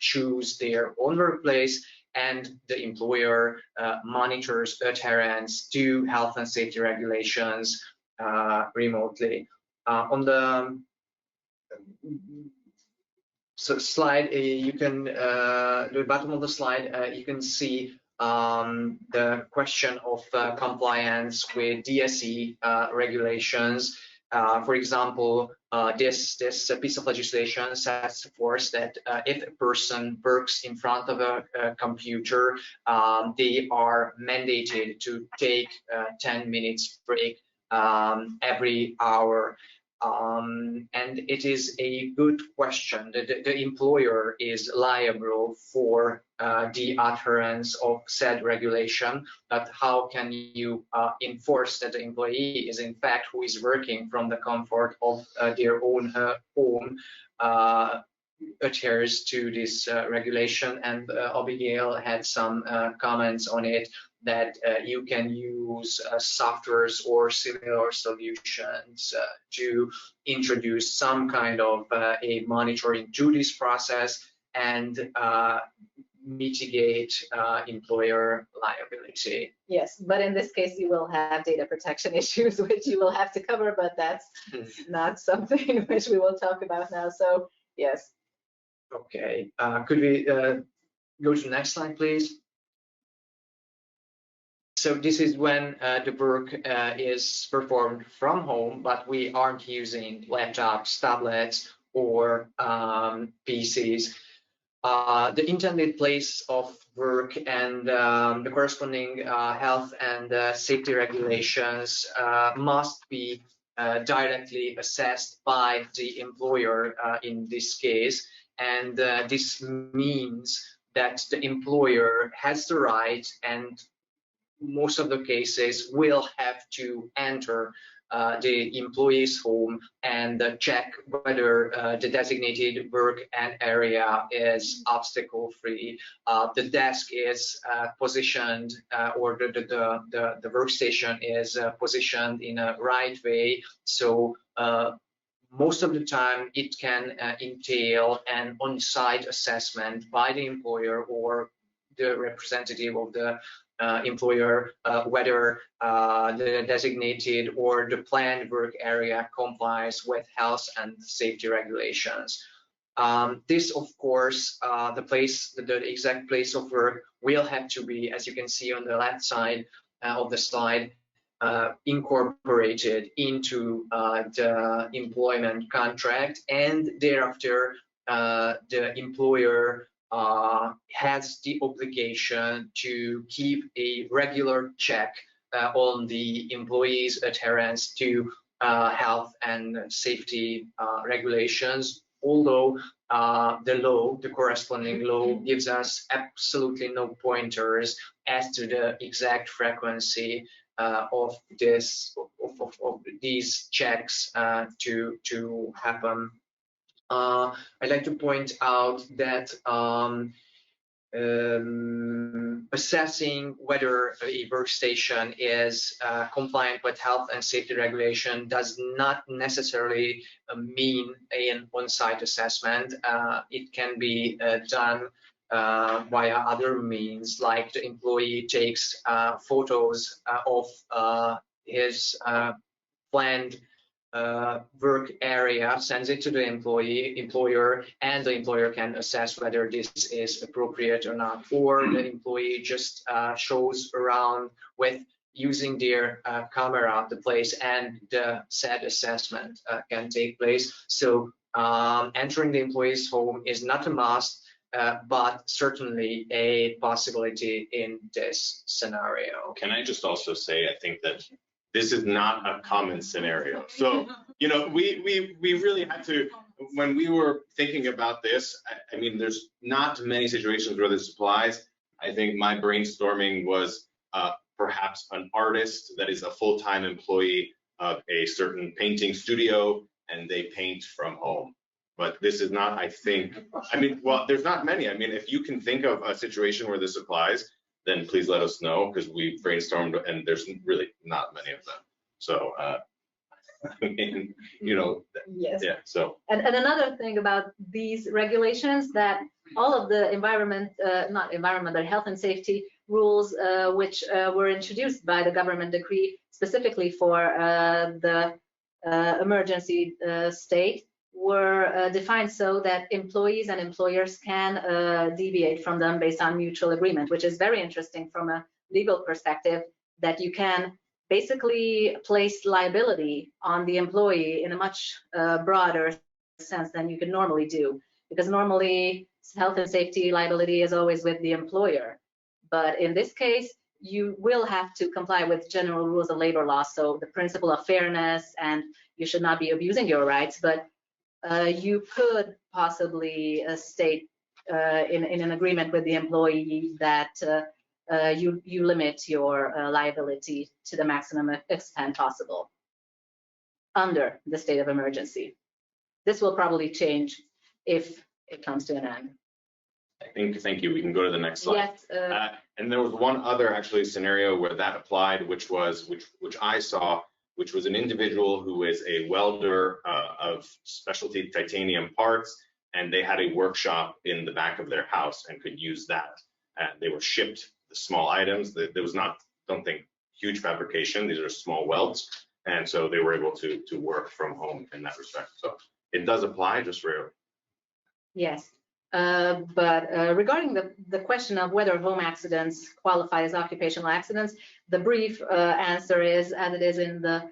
choose their own workplace, and the employer monitors adherence to health and safety regulations remotely. On the slide, you can, the bottom of the slide, you can see the question of compliance with DSE regulations. For example, this piece of legislation sets forth that if a person works in front of a computer, they are mandated to take 10 minutes break every hour. And it is a good question that the employer is liable for the adherence of said regulation, but how can you enforce that the employee is in fact who is working from the comfort of their own home adheres to this regulation? And Abigail had some comments on it, that you can use softwares or similar solutions to introduce some kind of a monitoring to this process and mitigate employer liability. Yes, but in this case, you will have data protection issues, which you will have to cover, but that's not something which we will talk about now. So yes. Okay, could we go to the next slide, please? So this is when the work is performed from home, but we aren't using laptops, tablets, or PCs. The intended place of work and the corresponding health and safety regulations must be directly assessed by the employer in this case. And this means that the employer has the right, and most of the cases will have to enter the employee's home and check whether the designated work and area is obstacle free. The desk is positioned or the workstation is positioned in a right way. So most of the time it can entail an on-site assessment by the employer or the representative of the employer whether the designated or the planned work area complies with health and safety regulations. This, of course, the exact place of work will have to be, as you can see on the left side of the slide, incorporated into the employment contract, and thereafter the employer has the obligation to keep a regular check on the employee's adherence to health and safety regulations, although the corresponding law gives us absolutely no pointers as to the exact frequency of these checks to happen. I'd like to point out that assessing whether a workstation is compliant with health and safety regulation does not necessarily mean an on-site assessment. It can be done via other means, like the employee takes photos of his planned work area, sends it to the employer, and the employer can assess whether this is appropriate or not. Or the employee just shows around with using their camera the place, and the said assessment can take place. So entering the employee's home is not a must, but certainly a possibility in this scenario. Can I just also say, I think that this is not a common scenario. So, you know, we really had to, when we were thinking about this, I mean, there's not many situations where this applies. I think my brainstorming was perhaps an artist that is a full-time employee of a certain painting studio, and they paint from home. But this is not, I think, I mean, well, there's not many. I mean, if you can think of a situation where this applies, then please let us know, because we brainstormed and there's really not many of them. So, I mean, you know, yes. Yeah, so. And another thing about these regulations, that all of the health and safety rules, which were introduced by the government decree specifically for the emergency state, were defined so that employees and employers can deviate from them based on mutual agreement, which is very interesting from a legal perspective, that you can basically place liability on the employee in a much broader sense than you could normally do, because normally health and safety liability is always with the employer. But in this case, you will have to comply with general rules of labor law, so the principle of fairness, and you should not be abusing your rights, but you could possibly state in an agreement with the employee that you limit your liability to the maximum extent possible under the state of emergency. This will probably change if it comes to an end. Thank you. We can go to the next slide. Yes, and there was one other actually scenario where that applied, which I saw, which was an individual who is a welder of specialty titanium parts, and they had a workshop in the back of their house and could use that. They were shipped the small items. There was not, don't think, huge fabrication. These are small welds, and so they were able to work from home in that respect. So it does apply, just rarely. yes. But regarding the question of whether home accidents qualify as occupational accidents, the brief answer is, as it is in the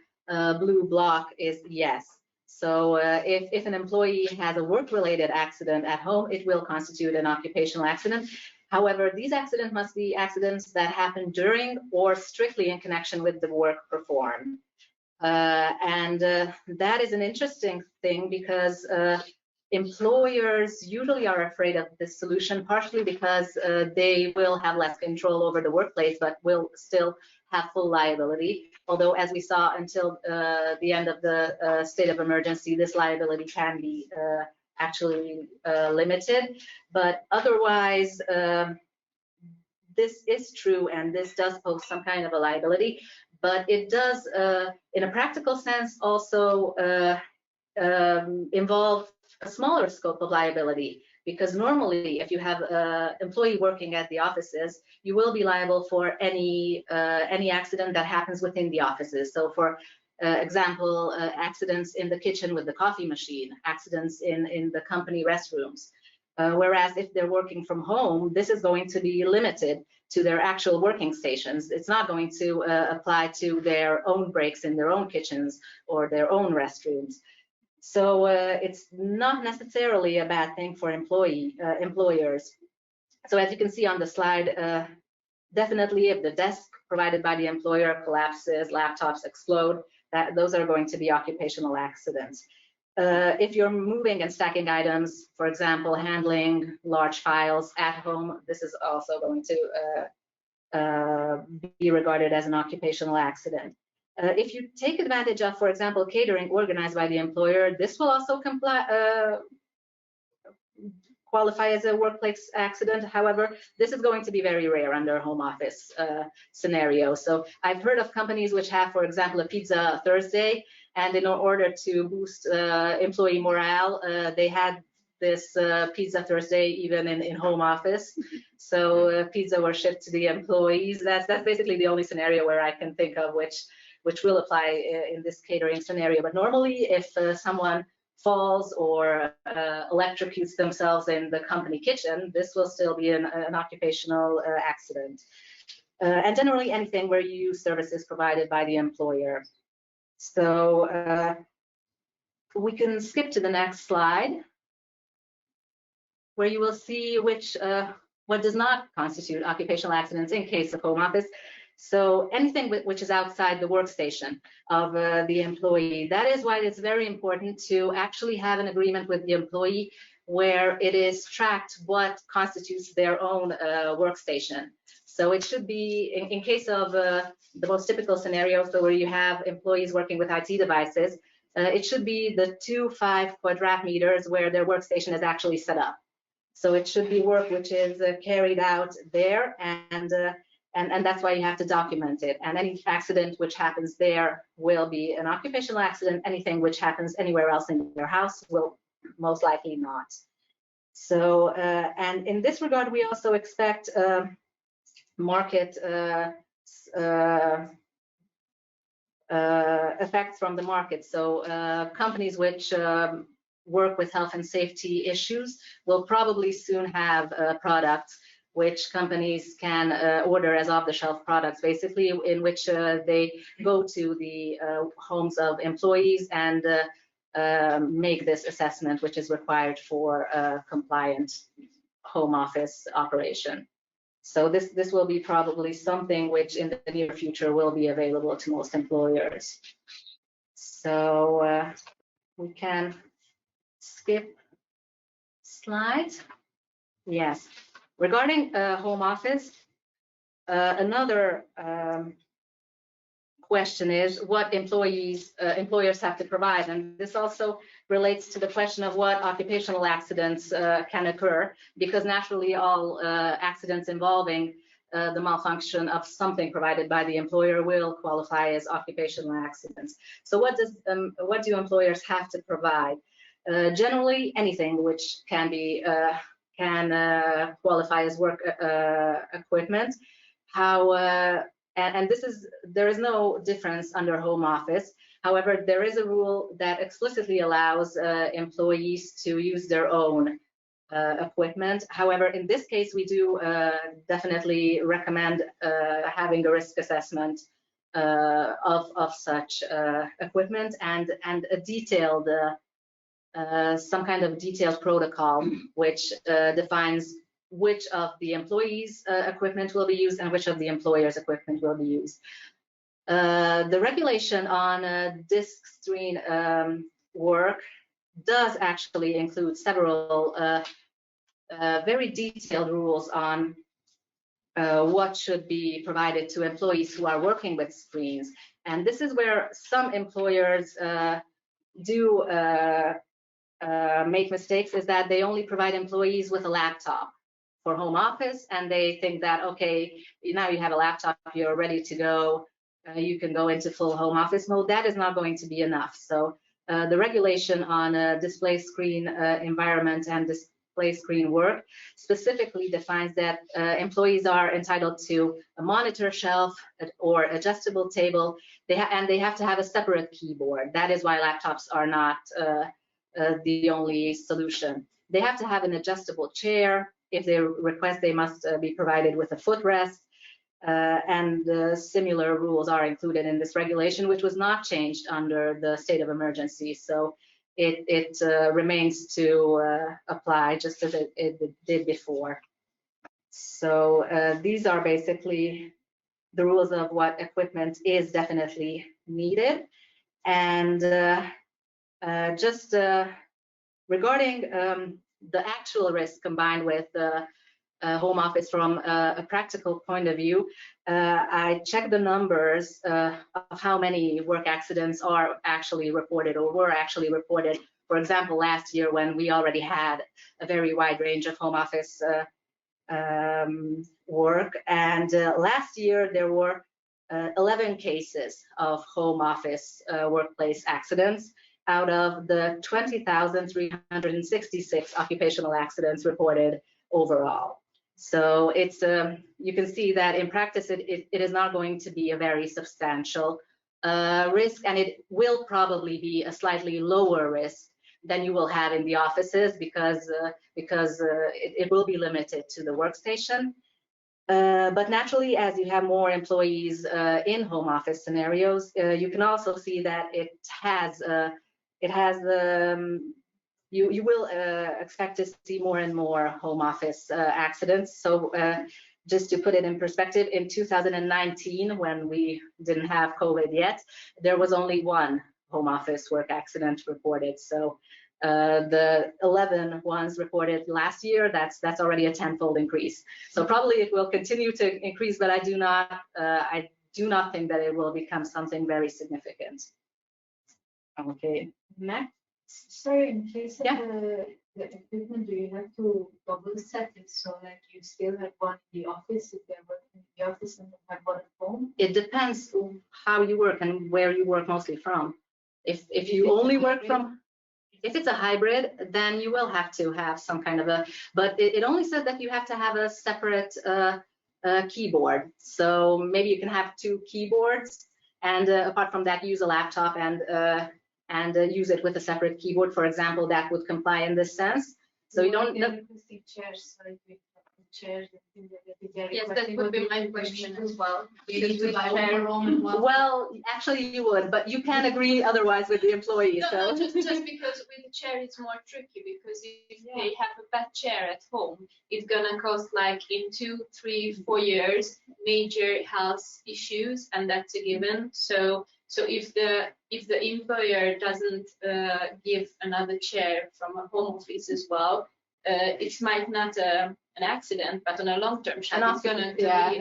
blue block, is yes. So if an employee has a work-related accident at home, it will constitute an occupational accident. However, these accidents must be accidents that happen during or strictly in connection with the work performed. And that is an interesting thing, because employers usually are afraid of this solution, partially because they will have less control over the workplace, but will still have full liability. Although, as we saw, until the end of the state of emergency, this liability can be actually limited. But otherwise, this is true, and this does pose some kind of a liability. But it does, in a practical sense, also involve a smaller scope of liability, because normally if you have an employee working at the offices, you will be liable for any accident that happens within the offices. So for example, accidents in the kitchen with the coffee machine, accidents in the company restrooms. Whereas if they're working from home, this is going to be limited to their actual working stations. It's not going to apply to their own breaks in their own kitchens or their own restrooms. So it's not necessarily a bad thing for employers. So as you can see on the slide, definitely if the desk provided by the employer collapses, laptops explode, those are going to be occupational accidents. If you're moving and stacking items, for example, handling large files at home, this is also going to be regarded as an occupational accident. If you take advantage of, for example, catering organized by the employer, this will also qualify as a workplace accident. However, this is going to be very rare under a home office scenario. So I've heard of companies which have, for example, a Pizza Thursday, and in order to boost employee morale, they had this Pizza Thursday even in home office. So pizza were shipped to the employees. That's basically the only scenario where I can think of which will apply in this catering scenario. But normally, if someone falls or electrocutes themselves in the company kitchen, this will still be an occupational accident. And generally anything where you use services provided by the employer. So we can skip to the next slide, where you will see what does not constitute occupational accidents in case of home office. So anything which is outside the workstation of the employee. That is why it's very important to actually have an agreement with the employee where it is tracked what constitutes their own workstation. So it should be, in case of the most typical scenario, so where you have employees working with IT devices, it should be the 2-5 quadrat meters where their workstation is actually set up. So it should be work which is carried out there, and that's why you have to document it. And any accident which happens there will be an occupational accident. Anything which happens anywhere else in your house will most likely not. So, and in this regard, we also expect market effects from the market. So companies which work with health and safety issues will probably soon have products which companies can order as off-the-shelf products, basically, in which they go to the homes of employees and make this assessment, which is required for a compliant home office operation. So this will be probably something which in the near future will be available to most employers. So we can skip slides. Yes. Regarding home office, another question is what employers have to provide, and this also relates to the question of what occupational accidents can occur, because naturally all accidents involving the malfunction of something provided by the employer will qualify as occupational accidents. So what do employers have to provide? Generally, anything which can be qualify as work equipment. And there is no difference under home office. However, there is a rule that explicitly allows employees to use their own equipment. However, in this case, we do definitely recommend having a risk assessment of such equipment and a detailed some kind of detailed protocol which defines which of the employees' equipment will be used and which of the employer's equipment will be used. The regulation on disk screen work does actually include several very detailed rules on what should be provided to employees who are working with screens. And this is where some employers do make mistakes, is that they only provide employees with a laptop for home office, and they think that, okay, now you have a laptop, you're ready to go, you can go into full home office mode. That is not going to be enough. So the regulation on display screen environment and display screen work specifically defines that employees are entitled to a monitor shelf or adjustable table, and they have to have a separate keyboard. That is why laptops are not the only solution. They have to have an adjustable chair. If they request, they must be provided with a footrest, and similar rules are included in this regulation, which was not changed under the state of emergency. So it remains to apply just as it did before. So these are basically the rules of what equipment is definitely needed. And just regarding the actual risk combined with home office from a practical point of view, I checked the numbers of how many work accidents are actually reported or were actually reported. For example, last year when we already had a very wide range of home office work, and last year there were 11 cases of home office workplace accidents out of the 20,366 occupational accidents reported overall. So it's you can see that in practice it is not going to be a very substantial risk, and it will probably be a slightly lower risk than you will have in the offices because it will be limited to the workstation. But naturally, as you have more employees in home office scenarios, you can also see that you will expect to see more and more home office accidents. So just to put it in perspective, in 2019, when we didn't have COVID yet, there was only one home office work accident reported. So the 11 ones reported last year, that's already a tenfold increase. So probably it will continue to increase, but I do not think that it will become something very significant. Okay, next. Sorry, in case of the equipment, do you have to double set it? So like you still have one in the office if they're working in the office and have one at home? It depends on how you work and where you work mostly from. If you only work from, if it's a hybrid, then you will have to have some kind of a, but it only said that you have to have a separate keyboard. So maybe you can have 2 keyboards, and apart from that, use a laptop and use it with a separate keyboard, for example. That would comply in this sense. So you don't know. Chairs. Yes, that would be my question as well. You need to buy your own one. Well, actually you would, but you can agree otherwise with the employee. No, just because with the chair it's more tricky, because if they have a bad chair at home, it's gonna cost like in 2, 3, 4 years major health issues, and that's a given. So if the employer doesn't give another chair from a home office as well, it might not an accident, but on a long-term shot, it's going to be a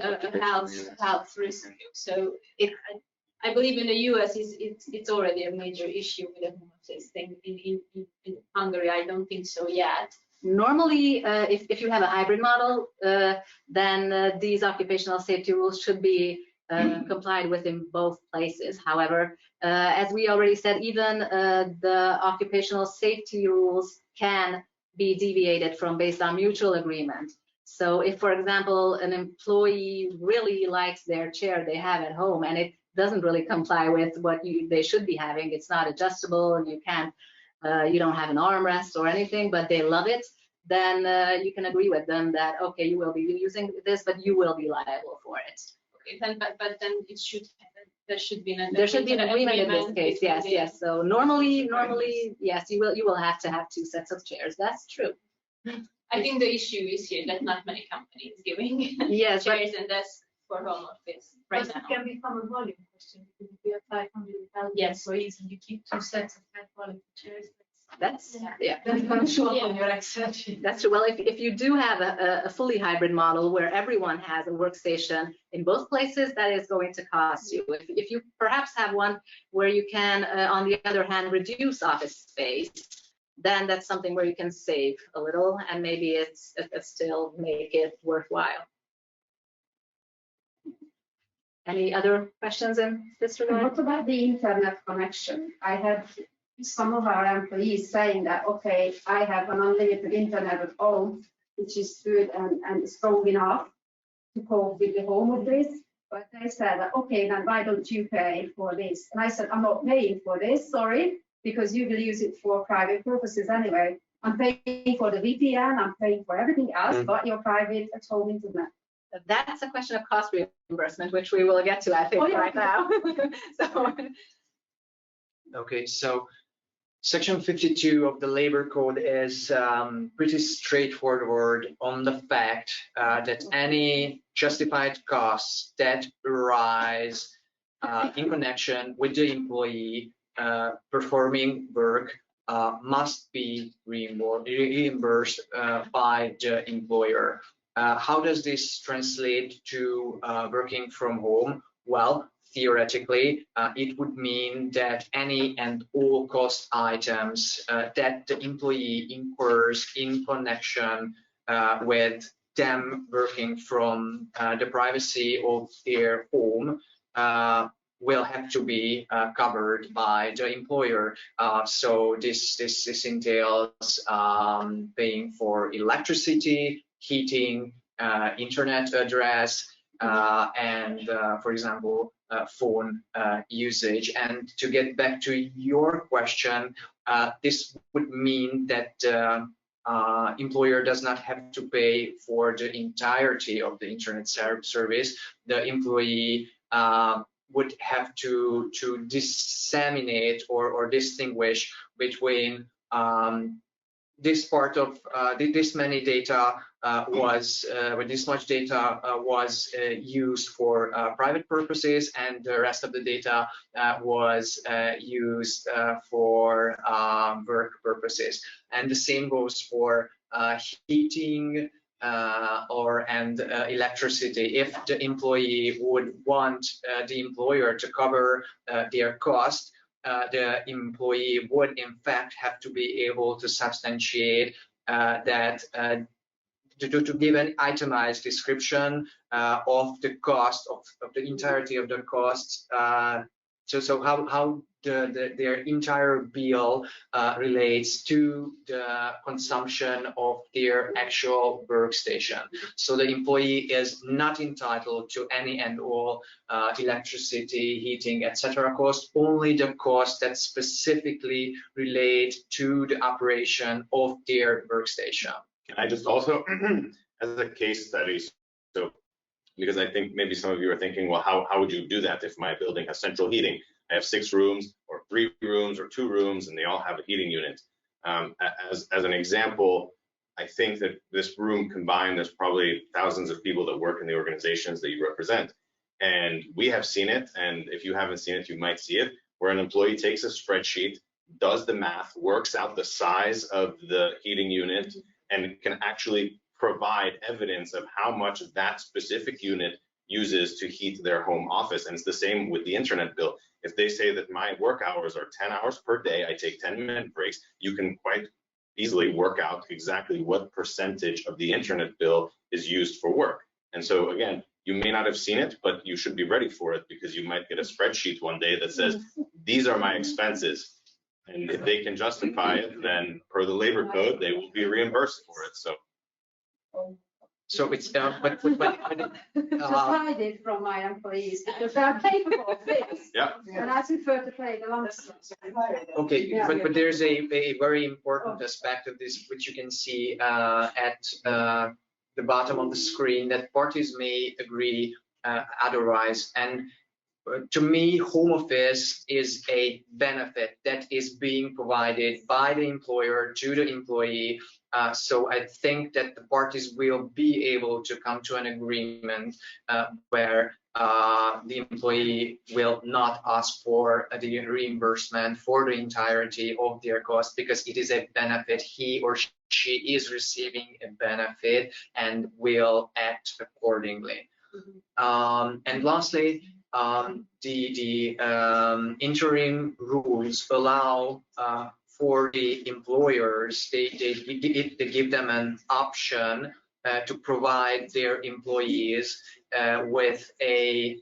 health risk. So I believe in the US, it's already a major issue with the home office thing. In Hungary, I don't think so yet. Normally, if you have a hybrid model, then these occupational safety rules should be complied with in both places. However, as we already said, even the occupational safety rules can be deviated from based on mutual agreement. So if, for example, an employee really likes their chair they have at home and it doesn't really comply with what they should be having, it's not adjustable and you can't, you don't have an armrest or anything, but they love it, then you can agree with them that, okay, you will be using this, but you will be liable for it. Okay, then, but then it should there should be an agreement in this case. Yes. So normally, yes, you will have to have 2 sets of chairs. That's true. I think the issue is here that not many companies giving chairs and desks for home office right now. It can become a volume question, because if you have 500,000 employees and you keep 2 sets of high quality chairs. That's going to show up on your Excel sheet. That's true. Well, if you do have a fully hybrid model where everyone has a workstation in both places, that is going to cost you. If you perhaps have one where you can, on the other hand, reduce office space, then that's something where you can save a little, and maybe it's still make it worthwhile. Any other questions in this regard? What about the internet connection? I had some of our employees saying that, okay, I have an unlimited internet at home, which is good and strong enough to cope with the home office. But they said, okay, then why don't you pay for this? And I said, I'm not paying for this, sorry, because you will use it for private purposes anyway. I'm paying for the VPN, I'm paying for everything else, but your private at home internet. That's a question of cost reimbursement, which we will get to, I think, right now. Okay, so Section 52 of the Labor Code is pretty straightforward on the fact that any justified costs that arise in connection with the employee performing work must be reimbursed by the employer. How does this translate to working from home? Well, theoretically, it would mean that any and all cost items that the employee incurs in connection with them working from the privacy of their home will have to be covered by the employer. So this entails paying for electricity, heating, internet address, and for example, phone usage. And to get back to your question, this would mean that employer does not have to pay for the entirety of the internet service. The employee would have to disseminate or distinguish between this part of this many data this much data was used for private purposes, and the rest of the data was used for work purposes. And the same goes for heating and electricity. If the employee would want the employer to cover their cost, the employee would in fact have to be able to substantiate that to give an itemized description of the cost of the entirety of the costs. So how their entire bill relates to the consumption of their actual workstation. So the employee is not entitled to any and all electricity, heating, etc. costs, only the costs that specifically relate to the operation of their workstation. Can I just also, as a case study, so because I think maybe some of you are thinking, well, how would you do that if my building has central heating? I have 6 rooms or 3 rooms or 2 rooms and they all have a heating unit. As an example, I think that this room combined, there's probably thousands of people that work in the organizations that you represent. And we have seen it, and if you haven't seen it, you might see it, where an employee takes a spreadsheet, does the math, works out the size of the heating unit, and can actually provide evidence of how much that specific unit uses to heat their home office. And it's the same with the internet bill. If they say that my work hours are 10 hours per day, I take 10-minute breaks, you can quite easily work out exactly what percentage of the internet bill is used for work. And so again, you may not have seen it, but you should be ready for it, because you might get a spreadsheet one day that says, these are my expenses. And if they can justify it, then per the labor code, they will be reimbursed for it. So it's but I did from my employees, because they are capable of this. Yeah. And I prefer to pay the lump sum. okay, Yeah. but there's a very important aspect of this, which you can see at the bottom of the screen, that parties may agree otherwise. And to me, home office is a benefit that is being provided by the employer to the employee. So I think that the parties will be able to come to an agreement where the employee will not ask for the reimbursement for the entirety of their cost, because it is a benefit. He or she is receiving a benefit and will act accordingly. And lastly, the interim rules allow for the employers, they give them an option to provide their employees with a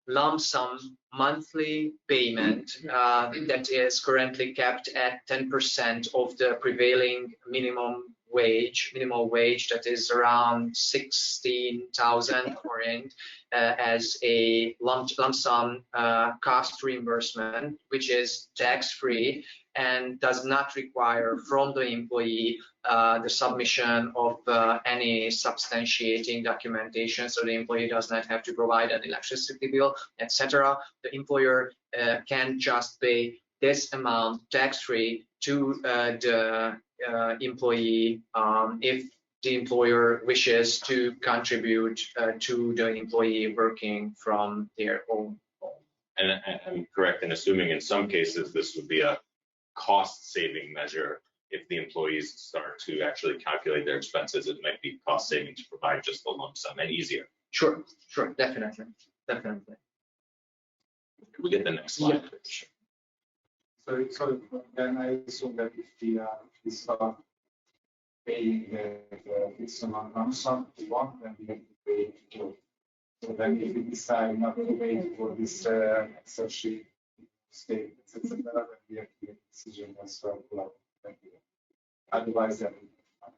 lump sum monthly payment that is currently capped at 10% of the prevailing minimal wage, that is around 16,000 forint, as a lump sum cost reimbursement, which is tax-free and does not require from the employee the submission of any substantiating documentation. So the employee does not have to provide an electricity bill, etc. The employer can just pay this amount tax-free to the employee if the employer wishes to contribute to the employee working from their own home. And I'm correct in assuming in some cases this would be a cost-saving measure, if the employees start to actually calculate their expenses, it might be cost saving to provide just the lump sum and easier. Sure, definitely. Could we get the next slide? So then I assume that if we start paying the fixed amount lump sum we want, then we have to pay it all. So then if we decide not to wait for this Excel sheet statements, etc., then we have to make a decision as well. Otherwise, that would be fine.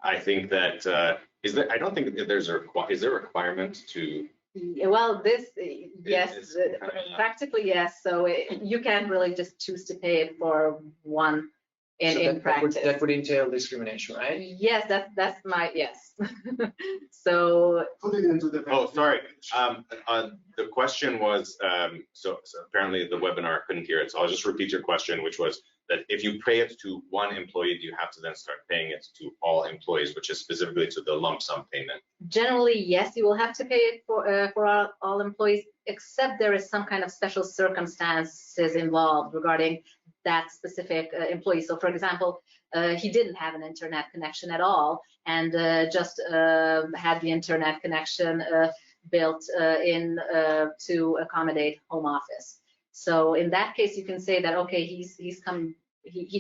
I think that I don't think that there's is there a requirement to. Well, yes, practically yes. So you can't really just choose to pay it for one in practice. That would entail discrimination, right? Yes, that's my yes. So Put it into the. Oh, sorry. The question was, so apparently the webinar couldn't hear it. So I'll just repeat your question, which was that if you pay it to one employee, do you have to then start paying it to all employees, which is specifically to the lump sum payment? Generally, yes, you will have to pay it for all employees, except there is some kind of special circumstances involved regarding that specific employee. So, for example, he didn't have an internet connection at all and just had the internet connection built in to accommodate home office. So in that case, you can say that, okay, he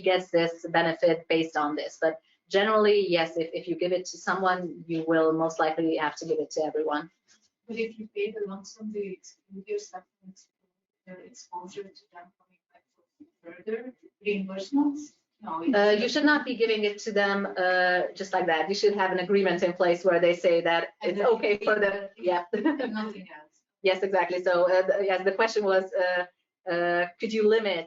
gets this benefit based on this. But generally, yes, if you give it to someone, you will most likely have to give it to everyone. But if you pay the lump sum, do you exclude yourself from exposure to them coming back for further reimbursements? No. You should not be giving it to them just like that. You should have an agreement in place where they say that it's okay for them. Yeah. And nothing else. Yes, exactly. So yes, the question was, could you limit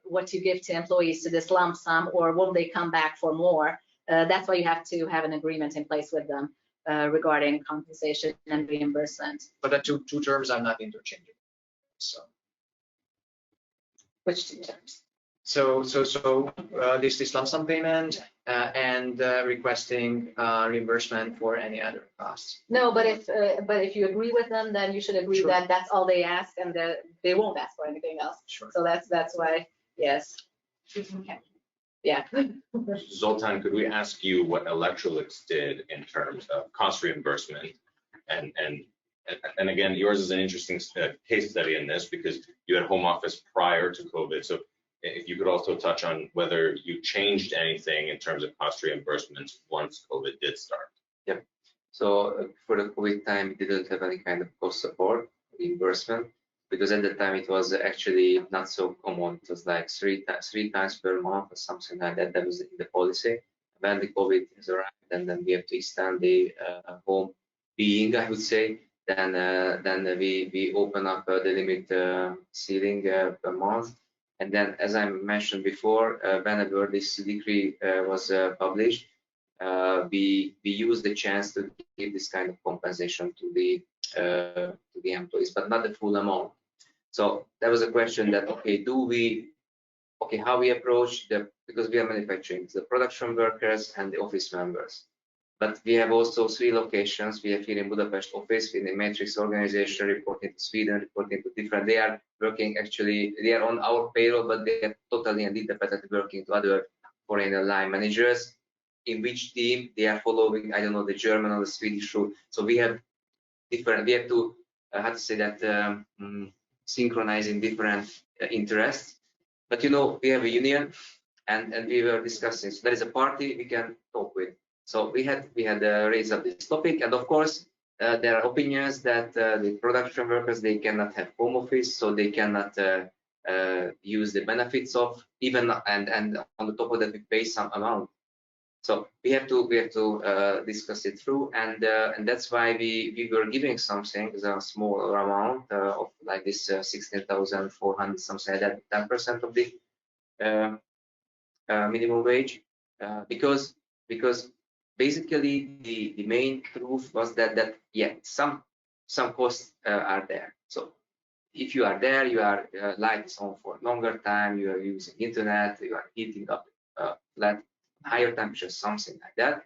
what you give to employees to this lump sum, or will they come back for more? That's why you have to have an agreement in place with them regarding compensation and reimbursement. But the two terms are not interchangeable. So. Which two terms? So this lump sum payment and requesting reimbursement for any other costs. No, but if you agree with them, then you should agree Sure. that that's all they ask, and they won't ask for anything else. Sure. So that's why, yes. Okay. Yeah. Zoltan, could we ask you what Electrolux did in terms of cost reimbursement? And again, yours is an interesting case study in this because you had home office prior to COVID. So if you could also touch on whether you changed anything in terms of cost reimbursements once COVID did start. Yeah. So for the COVID time, we didn't have any kind of cost support reimbursement because at the time it was actually not so common. It was like three times per month or something like that. That was in the policy. When the COVID has arrived, and then we have to extend the home being, I would say. Then we open up the limit ceiling per month. And then, as I mentioned before, whenever this decree was published, we used the chance to give this kind of compensation to the employees, but not the full amount. So that was a question that, how we approach because we are manufacturing, the production workers and the office members. But we have also 3 locations. We have here in Budapest office, in the matrix organization, reporting to Sweden, reporting to different. They are working actually, they are on our payroll, but they are totally and independently working to other foreign line managers, in which team they are following, I don't know, the German or the Swedish rule. So we have different, we have to, how to say that, synchronizing different interests. But we have a union and we were discussing, so there is a party we can talk with. So we had raised up this topic, and of course there are opinions that the production workers, they cannot have home office, so they cannot use the benefits of even, and on the top of that we pay some amount. So we have to discuss it through, and that's why we were giving something, a small amount of like this 16,400 something like that, 10% of the minimum wage, because basically the main proof was that some costs are there. So if you are there, you are lights on for longer time, you are using internet, you are heating up flat, higher temperatures, something like that,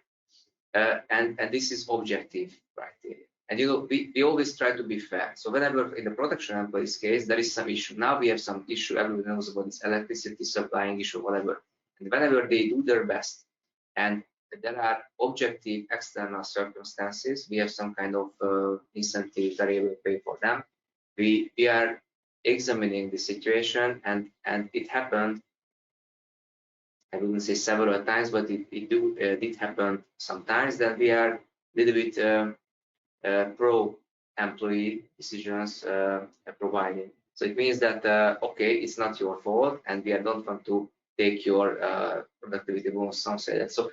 and this is objective criteria. And we always try to be fair. So whenever in the production employees case there is some issue, now we have some issue, everyone knows about this electricity supplying issue, whatever. And whenever they do their best, and there are objective external circumstances, we have some kind of incentive variable pay for them. We are examining the situation, and it happened, I wouldn't say several times, but it did happen sometimes that we are a little bit pro-employee decisions providing. So it means that, okay, it's not your fault, and we don't want to take your productivity bonus, something like that. So,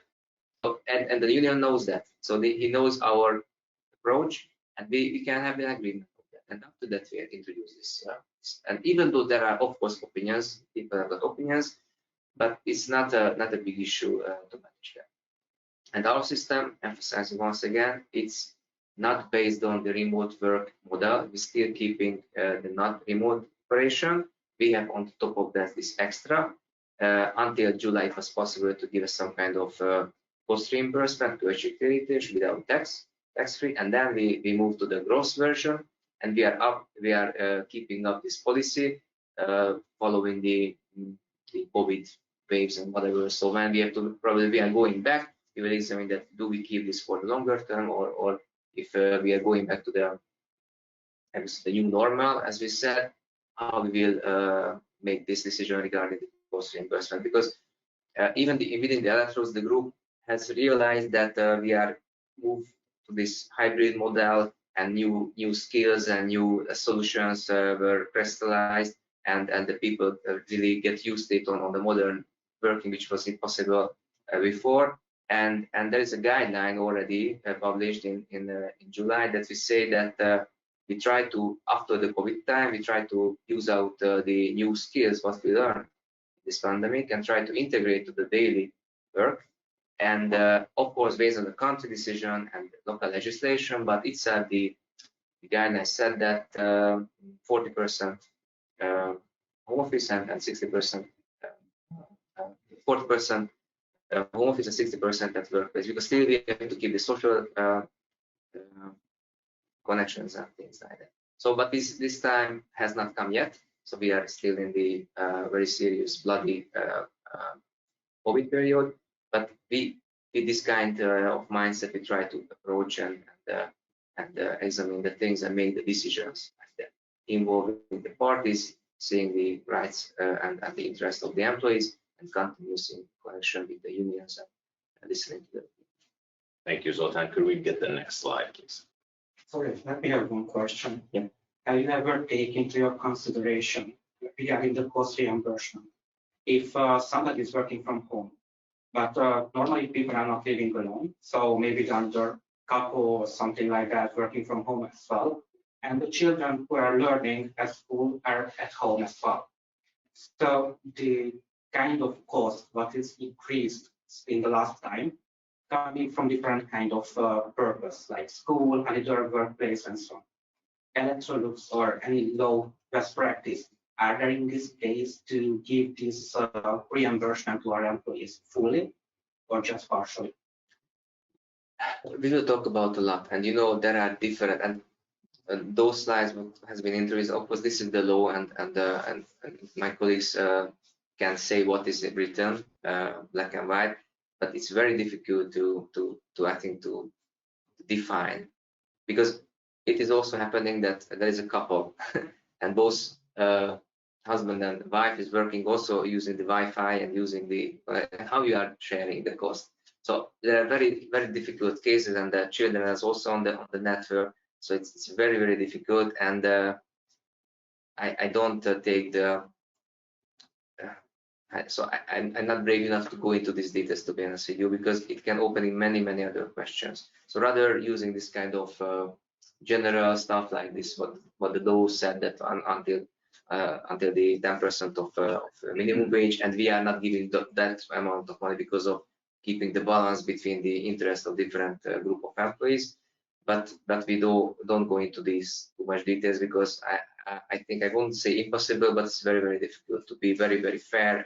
and the union knows that. So he knows our approach, and we can have an agreement of that. And after that, we introduce this. And even though there are, of course, opinions, people have got opinions, but it's not a big issue to manage that. And our system, emphasizing once again, it's not based on the remote work model. We're still keeping the not remote operation. We have on top of that this extra. Until July, it was possible to give us some kind of cost reimbursement to achieve heritage without tax-free, and then we moved to the gross version, and we are keeping up this policy following the COVID waves and whatever. So when we are going back, we will examine that, do we keep this for the longer term, or if we are going back to the new normal, as we said, how we will make this decision regarding the cost reimbursement. Because even within the electrodes, the group has realized that we are moved to this hybrid model, and new skills and new solutions were crystallized, and the people really get used to it on the modern working, which was impossible before. And there is a guideline already published in July that we say that we try to, after the COVID time, we try to use out the new skills what we learned in this pandemic and try to integrate to the daily work. And of course, based on the country decision and local legislation, but itself the guideline said that 40% home office and 60%, 40% home office and 60% at workplace, because still we have to keep the social connections and things like that. So, but this time has not come yet. So we are still in the very serious, bloody COVID period. But with this kind of mindset, we try to approach and examine the things and make the decisions like that, involving the parties, seeing the rights and the interest of the employees, and continuous in connection with the unions and listening to them. Thank you, Zoltán. Could we get the next slide, please? Sorry, let me have one question. Yeah. Have you ever taken into your consideration regarding the cost reimbursement? If somebody is working from home, but normally people are not living alone, so maybe another couple or something like that working from home as well, and the children who are learning at school are at home as well. So the kind of cost what is increased in the last time coming from different kind of purpose, like school, another workplace, and so on. Electrolux or any law best practice, are there in this case to give this reimbursement to our employees fully or just partially? We will talk about a lot, and there are different, and those slides has been introduced. Of course, this is the law, and my colleagues can say what is written black and white, but it's very difficult to I think to define, because it is also happening that there is a couple and both husband and wife is working also using the Wi-Fi and using the how you are sharing the cost. So there are very, very difficult cases, and the children is also on the network. So it's very, very difficult, and I don't take the so I'm not brave enough to go into these details, to be honest with you, because it can open in many, many other questions. So rather using this kind of general stuff like this, what the law said that until the 10% of minimum wage, and we are not giving that amount of money because of keeping the balance between the interest of different group of employees. But we don't go into these too much details, because I think I won't say impossible, but it's very, very difficult to be very, very fair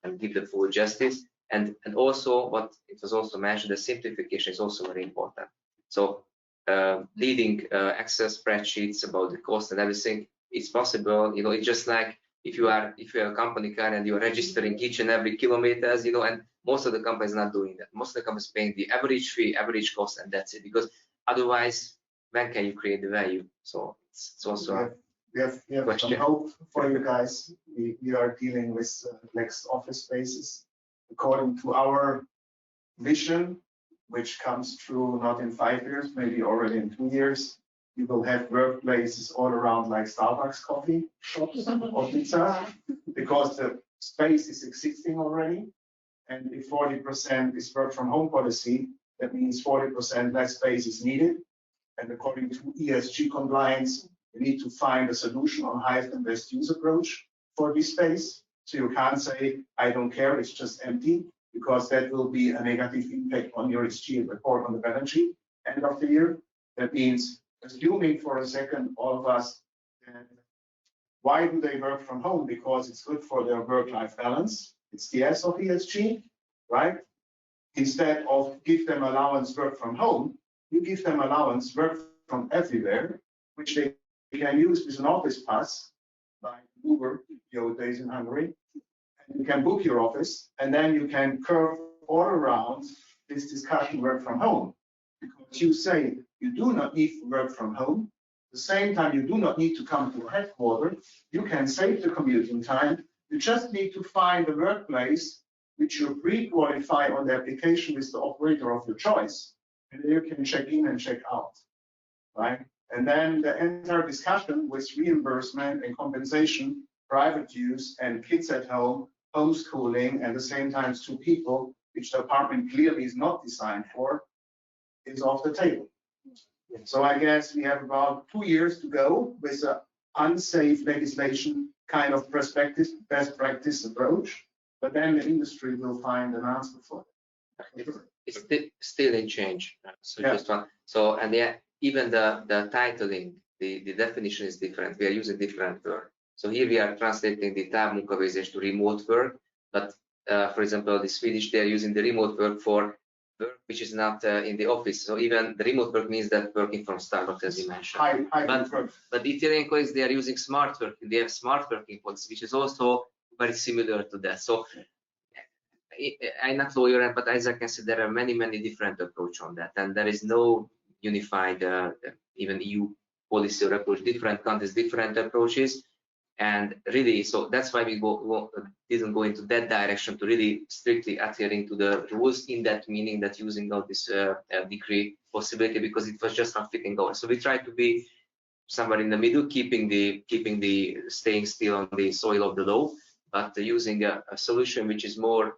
and give the full justice. And also what it was also mentioned, the simplification is also very important. So leading Excel spreadsheets about the cost and everything, it's possible. It's just like if you have a company car and you're registering each and every kilometers, you know, and most of the companies not doing that. Most of the companies paying the average fee, average cost, and that's it. Because otherwise, when can you create the value? So it's also we have some hope for you guys. We are dealing with next office spaces according to our vision, which comes true not in 5 years, maybe already in 2 years. You will have workplaces all around like Starbucks coffee shops or pizza, because the space is existing already. And if 40% is work from home policy, that means 40% less space is needed. And according to ESG compliance, you need to find a solution on highest and best use approach for this space. So you can't say, I don't care, it's just empty, because that will be a negative impact on your ESG report on the balance sheet end of the year. That means, assuming for a second, all of us, why do they work from home? Because it's good for their work-life balance. It's the S of ESG, right? Instead of give them allowance work from home, you give them allowance work from everywhere, which they can use with an office pass, like Uber, the old days in Hungary. And you can book your office, and then you can curve all around this discussion work from home. Because you say you do not need to work from home, at the same time you do not need to come to a headquarters, you can save the commuting time, you just need to find a workplace which you pre-qualify on the application with the operator of your choice. And then you can check in and check out, right? And then the entire discussion with reimbursement and compensation, private use and kids at home, homeschooling, and at the same time 2 people, which the apartment clearly is not designed for, is off the table. So I guess we have about 2 years to go with an unsafe legislation kind of perspective, best practice approach, but then the industry will find an answer for it. It's still in change. So yeah. Just one. So and yeah, even the titling, the definition is different. We are using different words. So here we are translating the távmunkavégzés to remote work, but for example, the Swedish, they are using the remote work for work which is not in the office. So even the remote work means that working from Starbucks, as you mentioned. But the Italian colleagues, they are using smart working. They have smart working policy, which is also very similar to that. So I'm not lawyer, but as I can see, there are many different approaches on that, and there is no unified even EU policy or approach. Different countries, different approaches. And really, so that's why we didn't go into that direction to really strictly adhering to the rules in that meaning that using out this decree possibility, because it was just not fitting over. So we tried to be somewhere in the middle, keeping the staying still on the soil of the law, but using a solution which is more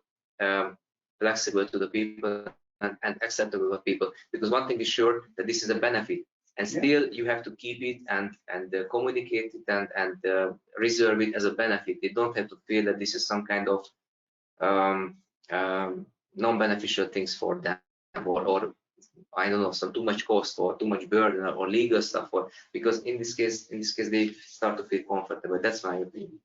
flexible to the people and acceptable to people. Because one thing is sure, that this is a benefit. And still, you have to keep it and communicate it and reserve it as a benefit. They don't have to feel that this is some kind of non-beneficial things for them, or I don't know, some too much cost or too much burden or legal stuff. Because in this case, they start to feel comfortable. That's my opinion.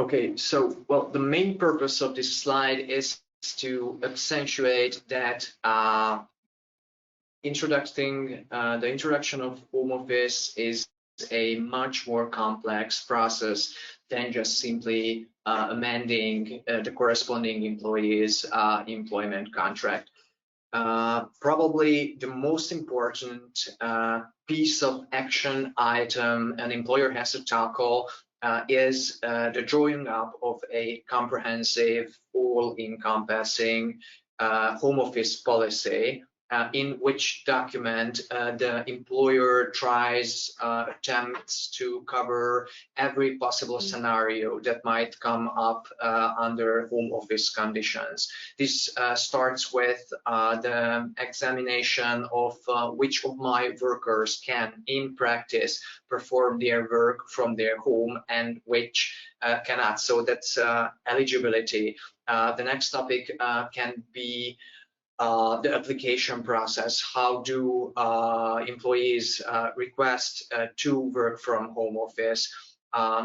Okay, so well, the main purpose of this slide is to accentuate that. The introduction of home office is a much more complex process than just simply amending the corresponding employee's employment contract. Probably the most important piece of action item an employer has to tackle is the drawing up of a comprehensive, all-encompassing home office policy, in which document the employer attempts to cover every possible scenario that might come up under home office conditions. This starts with the examination of which of my workers can, in practice, perform their work from their home and which cannot. So that's eligibility. The next topic can be the application process. How do employees request to work from home office?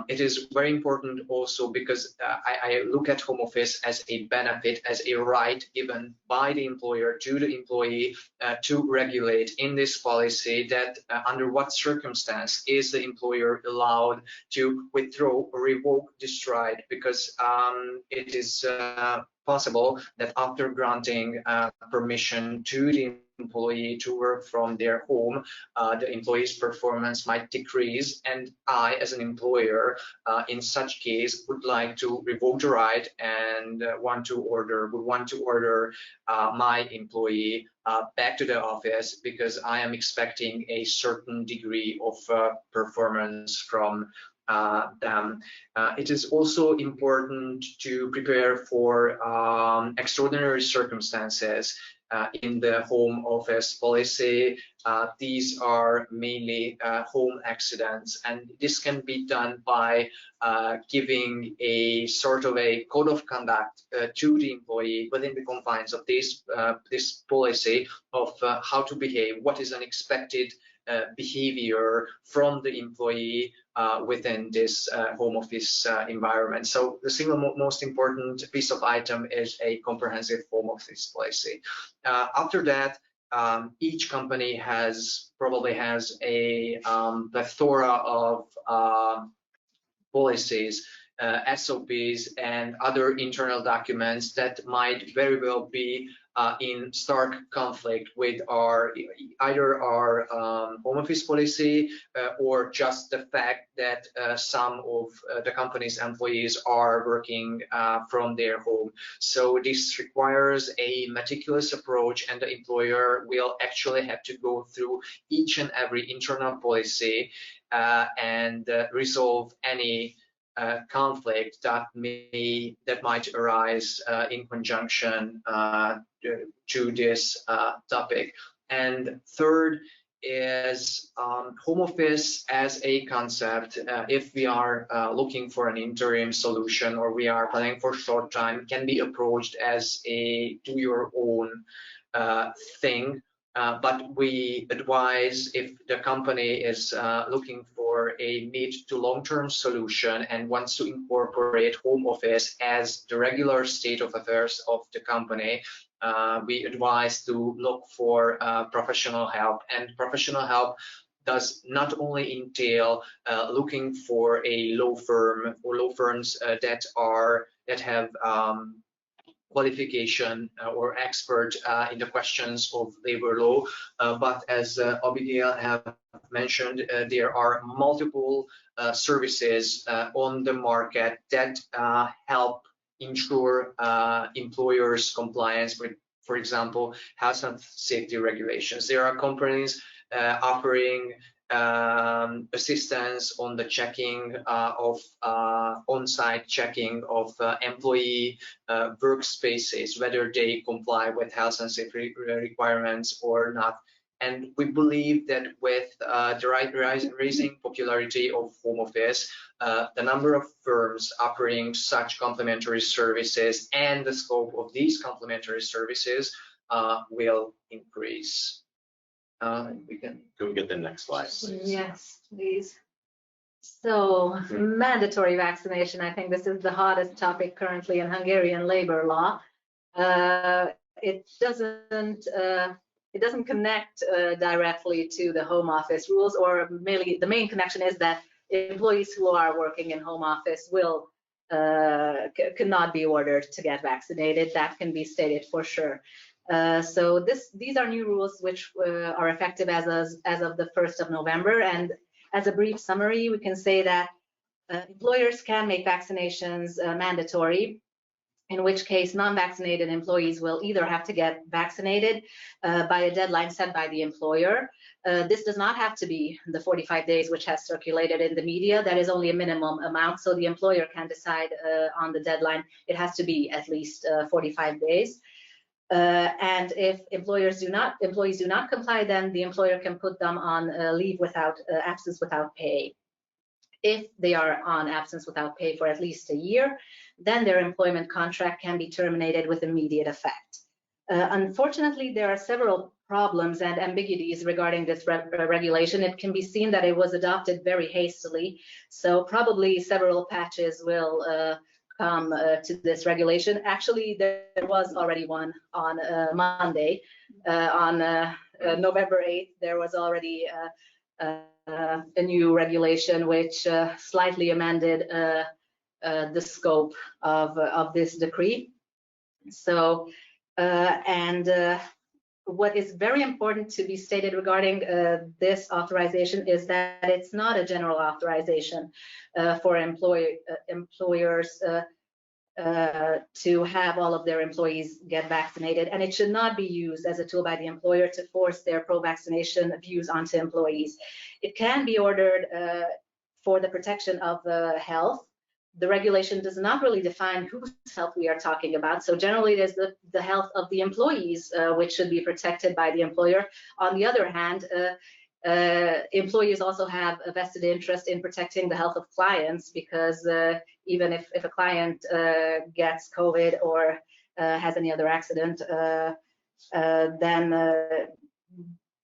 It is very important also because I look at home office as a benefit, as a right given by the employer to the employee to regulate in this policy that under what circumstance is the employer allowed to withdraw or revoke this right, because it is possible that after granting permission to the employee to work from their home, the employee's performance might decrease, and I, as an employer, in such case, would like to revoke the right and would want to order my employee back to the office because I am expecting a certain degree of performance from them. It is also important to prepare for extraordinary circumstances in the home office policy. These are mainly home accidents, and this can be done by giving a sort of a code of conduct to the employee within the confines of this policy of how to behave, what is an expected behavior from the employee within this home office environment. So the single most important piece of item is a comprehensive home office policy. After that, each company probably has a plethora of policies, SOPs, and other internal documents that might very well be in stark conflict with either our home office policy or just the fact that some of the company's employees are working from their home. So this requires a meticulous approach, and the employer will actually have to go through each and every internal policy and resolve any conflict that might arise in conjunction to this topic. And third is home office as a concept. If we are looking for an interim solution or we are planning for short time, can be approached as a do your own thing. But we advise, if the company is looking for a mid to long-term solution and wants to incorporate home office as the regular state of affairs of the company, we advise to look for professional help. And professional help does not only entail looking for a law firm or law firms that have qualification or expert in the questions of labor law, but as Abigail have mentioned, there are multiple services on the market that help ensure employers' compliance with, for example, health and safety regulations. There are companies offering assistance on the checking of on-site checking of employee workspaces, whether they comply with health and safety requirements or not. And we believe that with the rising popularity of home office, the number of firms offering such complementary services and the scope of these complementary services will increase. Can we get the next slide, please? Yes, please. So mandatory vaccination, I think this is the hottest topic currently in Hungarian labor law. It doesn't connect directly to the home office rules, or mainly the main connection is that employees who are working in home office will cannot be ordered to get vaccinated. That can be stated for sure. So these are new rules which are effective as of the 1st of November. And as a brief summary, we can say that employers can make vaccinations mandatory, in which case non-vaccinated employees will either have to get vaccinated by a deadline set by the employer. This does not have to be the 45 days which has circulated in the media. That is only a minimum amount, so the employer can decide on the deadline. It has to be at least 45 days. And if employees do not comply, then the employer can put them on leave without absence without pay. If they are on absence without pay for at least a year, then their employment contract can be terminated with immediate effect. Unfortunately, there are several problems and ambiguities regarding this regulation. It can be seen that it was adopted very hastily, so probably several patches will come to this regulation. Actually, there was already one on Monday. On November 8th, there was already a new regulation which slightly amended the scope of this decree. So, what is very important to be stated regarding this authorization is that it's not a general authorization for employers to have all of their employees get vaccinated, and it should not be used as a tool by the employer to force their pro-vaccination views onto employees. It can be ordered for the protection of health. The regulation does not really define whose health we are talking about. So generally, there's the health of the employees, which should be protected by the employer. On the other hand, employers also have a vested interest in protecting the health of clients, because even if a client gets COVID or has any other accident, then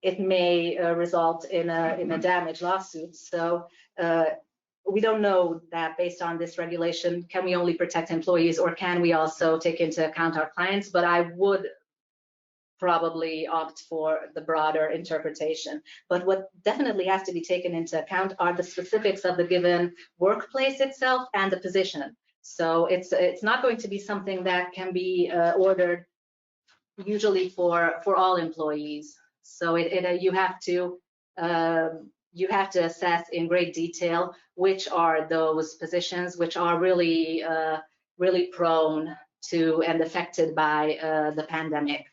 it may result in a damage lawsuit. So we don't know that based on this regulation, can we only protect employees, or can we also take into account our clients? But I would probably opt for the broader interpretation. But what definitely has to be taken into account are the specifics of the given workplace itself and the position. So it's not going to be something that can be ordered usually for all employees. So you have to assess in great detail which are those positions which are really really prone to and affected by the pandemic.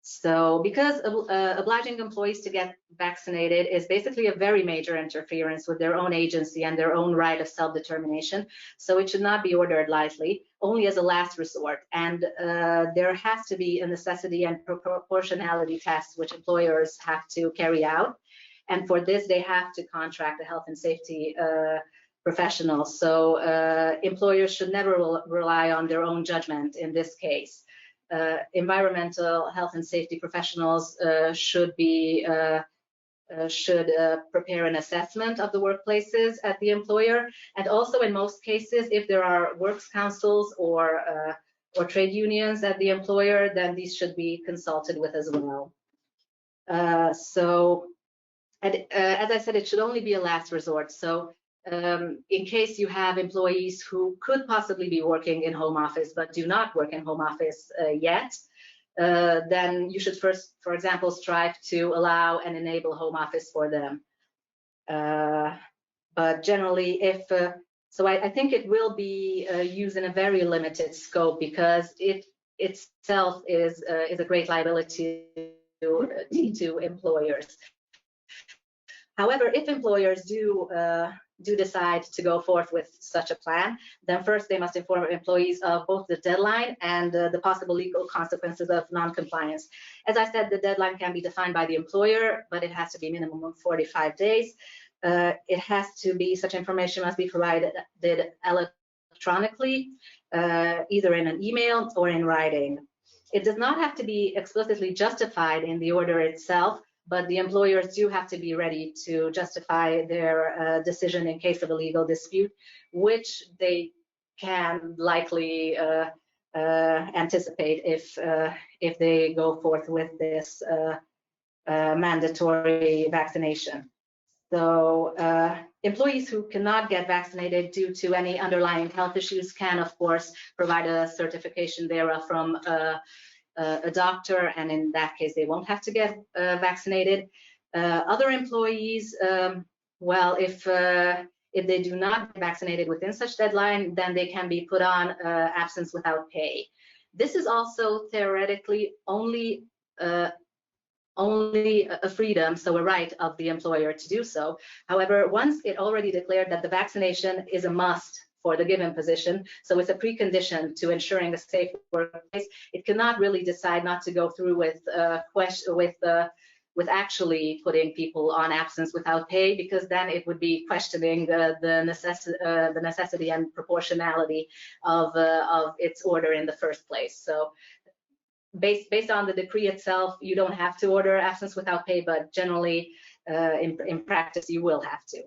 So because obliging employees to get vaccinated is basically a very major interference with their own agency and their own right of self-determination, so it should not be ordered lightly, only as a last resort. And there has to be a necessity and proportionality test which employers have to carry out. And for this, they have to contract a health and safety professional. So employers should never rely on their own judgment in this case. Environmental health and safety professionals should prepare an assessment of the workplaces at the employer, and also in most cases, if there are works councils or trade unions at the employer, then these should be consulted with as well. As I said, it should only be a last resort. So in case you have employees who could possibly be working in home office but do not work in home office yet, then you should first, for example, strive to allow and enable home office for them. But generally, I think it will be used in a very limited scope, because it itself is a great liability to employers. However, if employers do decide to go forth with such a plan, then first they must inform employees of both the deadline and the possible legal consequences of non-compliance. As I said, the deadline can be defined by the employer, but it has to be minimum of 45 days. It has to be, such information must be provided electronically, either in an email or in writing. It does not have to be explicitly justified in the order itself, but the employers do have to be ready to justify their decision in case of a legal dispute, which they can likely anticipate if they go forth with this mandatory vaccination. So employees who cannot get vaccinated due to any underlying health issues can, of course, provide a certification thereof from a doctor, and in that case they won't have to get vaccinated. Other employees, well, if they do not get vaccinated within such deadline, then they can be put on absence without pay. This is also theoretically only a freedom, so a right of the employer to do so. However, once it already declared that the vaccination is a must for the given position, so it's a precondition to ensuring a safe workplace, it cannot really decide not to go through with actually putting people on absence without pay, because then it would be questioning the necessity and proportionality of its order in the first place. So based on the decree itself, you don't have to order absence without pay, but generally in practice you will have to.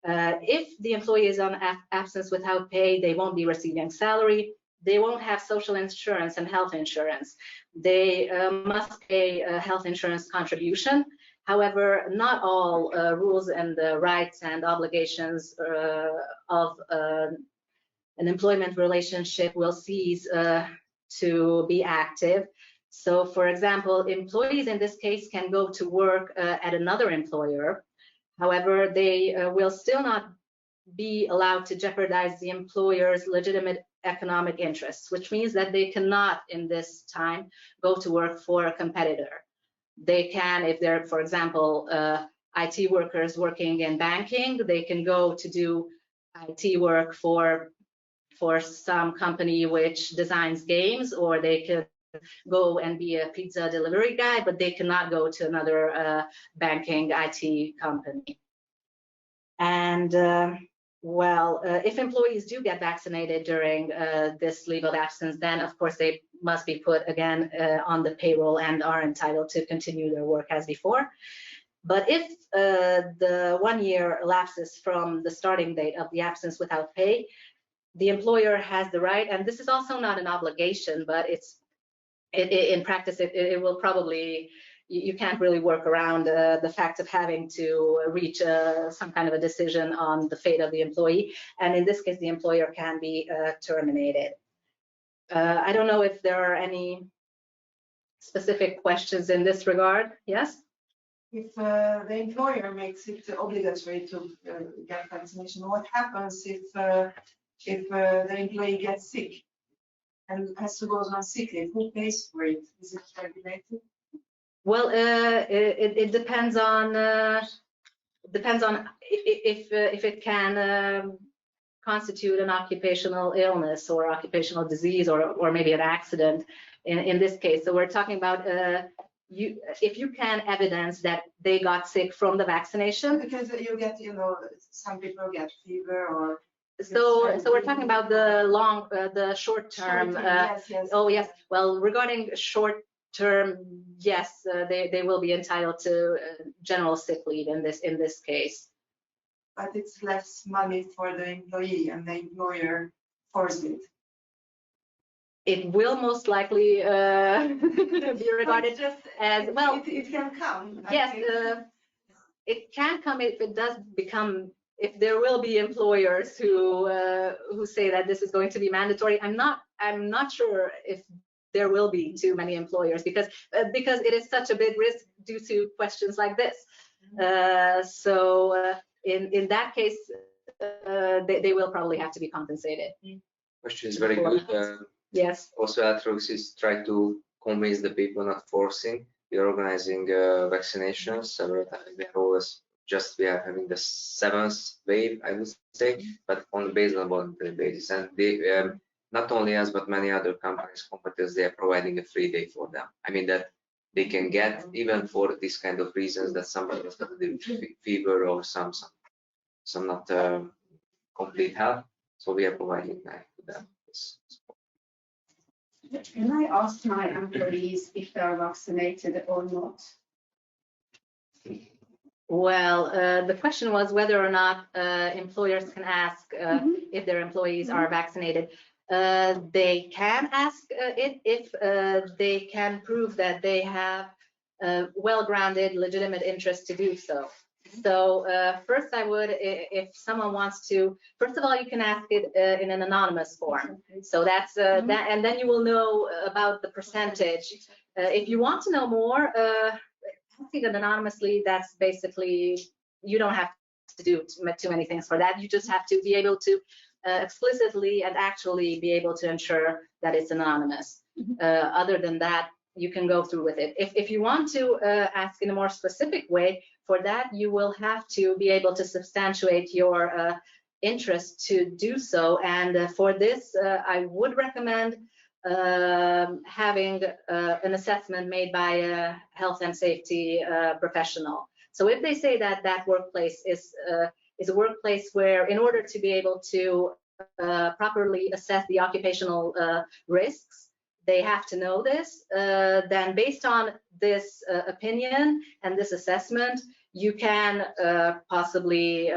If the employee is on absence without pay, they won't be receiving salary. They won't have social insurance and health insurance. They must pay a health insurance contribution. However, not all rules and rights and obligations of an employment relationship will cease to be active. So, for example, employees in this case can go to work at another employer. However, they will still not be allowed to jeopardize the employer's legitimate economic interests, which means that they cannot, in this time, go to work for a competitor. They can, if they're, for example, IT workers working in banking, they can go to do IT work for some company which designs games, or they could go and be a pizza delivery guy, but they cannot go to another banking IT company. And well, if employees do get vaccinated during this leave of absence, then of course they must be put again on the payroll and are entitled to continue their work as before. But if the 1 year elapses from the starting date of the absence without pay, the employer has the right, and this is also not an obligation, but in practice it will probably, you can't really work around the fact of having to reach some kind of a decision on the fate of the employee, and in this case the employer can be terminated. I don't know if there are any specific questions in this regard. Yes? If the employer makes it obligatory to get vaccination, what happens if the employee gets sick and has to go on sick leave? Who pays for it? Is it regulated? Well, it depends on if it can constitute an occupational illness or occupational disease or maybe an accident in this case. So we're talking about if you can evidence that they got sick from the vaccination. Because you get, some people get fever or. So we're talking about the short term. Yes. Oh yes. Well, regarding short term, yes, they will be entitled to general sick leave in this case. But it's less money for the employee, and the employer forced it. It will most likely be regarded as well. It can come. Yes, it can come if it does become. If there will be employers who say that this is going to be mandatory, I'm not sure if there will be too many employers because it is such a big risk due to questions like this. So in that case, they will probably have to be compensated. Question is very good. Yes. Also, Atrox is trying to convince the people, not forcing. We are organizing vaccinations several times. We are having the 7th wave, I would say, but on based on voluntary basis. And they, not only us, but many other competitors, they are providing a free day for them. I mean that they can get even for these kind of reasons that somebody has got a fever or some not complete health. So we are providing that to them. Can I ask my employees if they are vaccinated or not? Well, the question was whether or not employers can ask if their employees are vaccinated. They can ask it if they can prove that they have well-grounded, legitimate interest to do so. So first I would, if someone wants to, first of all, you can ask it in an anonymous form. So that's that, and then you will know about the percentage. If you want to know more, asking it anonymously, that's basically, you don't have to do too many things for that. You just have to be able to explicitly and actually be able to ensure that it's anonymous. Other than that, you can go through with it. If you want to ask in a more specific way, for that you will have to be able to substantiate your interest to do so. And for this, I would recommend having an assessment made by a health and safety professional. So if they say that that workplace is a workplace where, in order to be able to properly assess the occupational risks, they have to know this, then based on this opinion and this assessment, you can possibly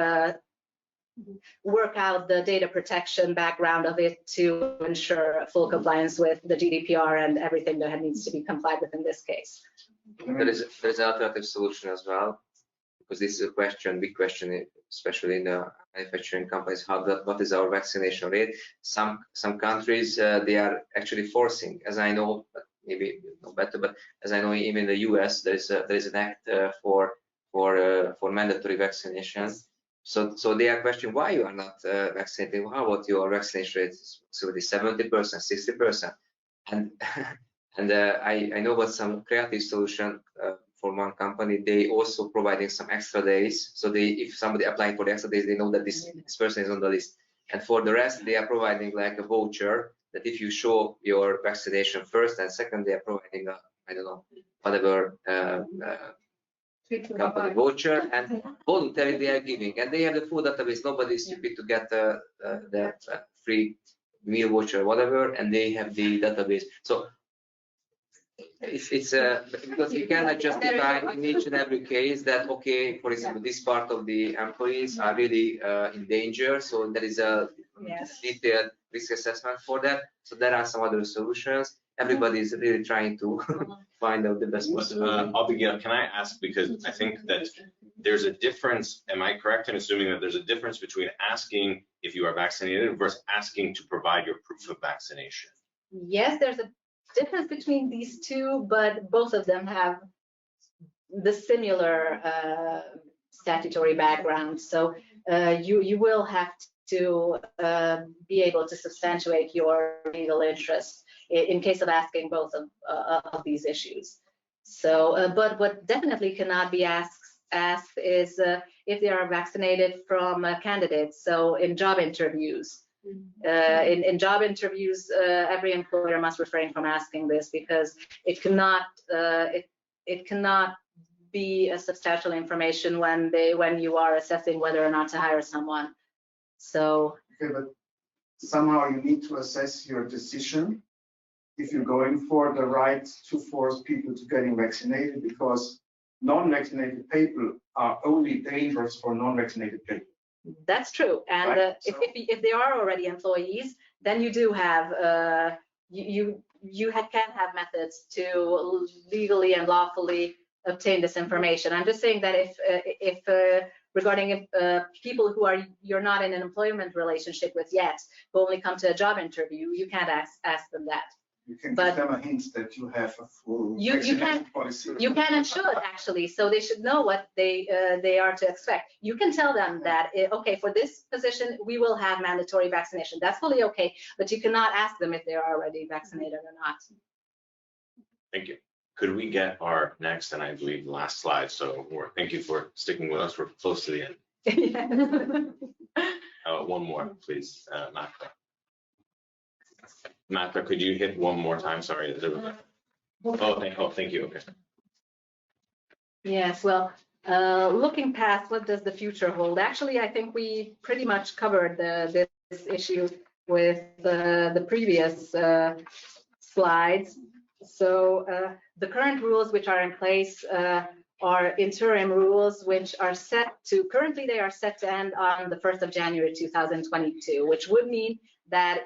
work out the data protection background of it to ensure full compliance with the GDPR and everything that needs to be complied with in this case. There is an alternative solution as well, because this is a question, big question, especially in the manufacturing companies. What is our vaccination rate? Some countries they are actually forcing, as I know, but maybe no better, but as I know, even in the US, there is an act for mandatory vaccination. So they are questioning why you are not vaccinated. How about your vaccination rate? So the 70%, 60%, and I know about some creative solution for one company. They also providing some extra days. So if somebody applying for the extra days, they know that this person is on the list. And for the rest, they are providing like a voucher that if you show your vaccination first and second, they are providing a, I don't know, whatever company voucher, and voluntarily they are giving. And they have the full database. Nobody is stupid to get the free meal voucher, whatever, and they have the database. So it's because you cannot justify in each and every case that, okay, for example, this part of the employees are really in danger, so there is a detailed risk assessment for that. So there are some other solutions. Everybody is really trying to find out the best possible. I'll begin. Can I ask, because I think that there's a difference, am I correct in assuming that there's a difference between asking if you are vaccinated versus asking to provide your proof of vaccination? Yes, there's a difference between these two, but both of them have the similar statutory background. So you will have to be able to substantiate your legal interest in case of asking both of these issues. So, but what definitely cannot be asked is if they are vaccinated from candidates. So in job interviews. In job interviews, every employer must refrain from asking this because it cannot be a substantial information when you are assessing whether or not to hire someone. So okay, but somehow you need to assess your decision if you're going for the right to force people to getting vaccinated, because non-vaccinated people are only dangerous for non-vaccinated people. That's true, and right? if they are already employees, then you do have you can have methods to legally and lawfully obtain this information. I'm just saying that if regarding people who you're not in an employment relationship with yet, who only come to a job interview, you can't ask them that. You can give them a hint that you have a full vaccination policy. You can and should actually, so they should know what they are to expect. You can tell them that okay, for this position we will have mandatory vaccination. That's fully okay, but you cannot ask them if they are already vaccinated or not. Thank you. Could we get our next and I believe last slide? So thank you for sticking with us. We're close to the end. One more, please, Marta. Marta, could you hit one more time? Sorry. Thank you. Okay. Yes, well, looking past what does the future hold? Actually, I think we pretty much covered this issue with the previous slides. So the current rules which are in place are interim rules which are currently they are set to end on the 1st of January 2022, which would mean that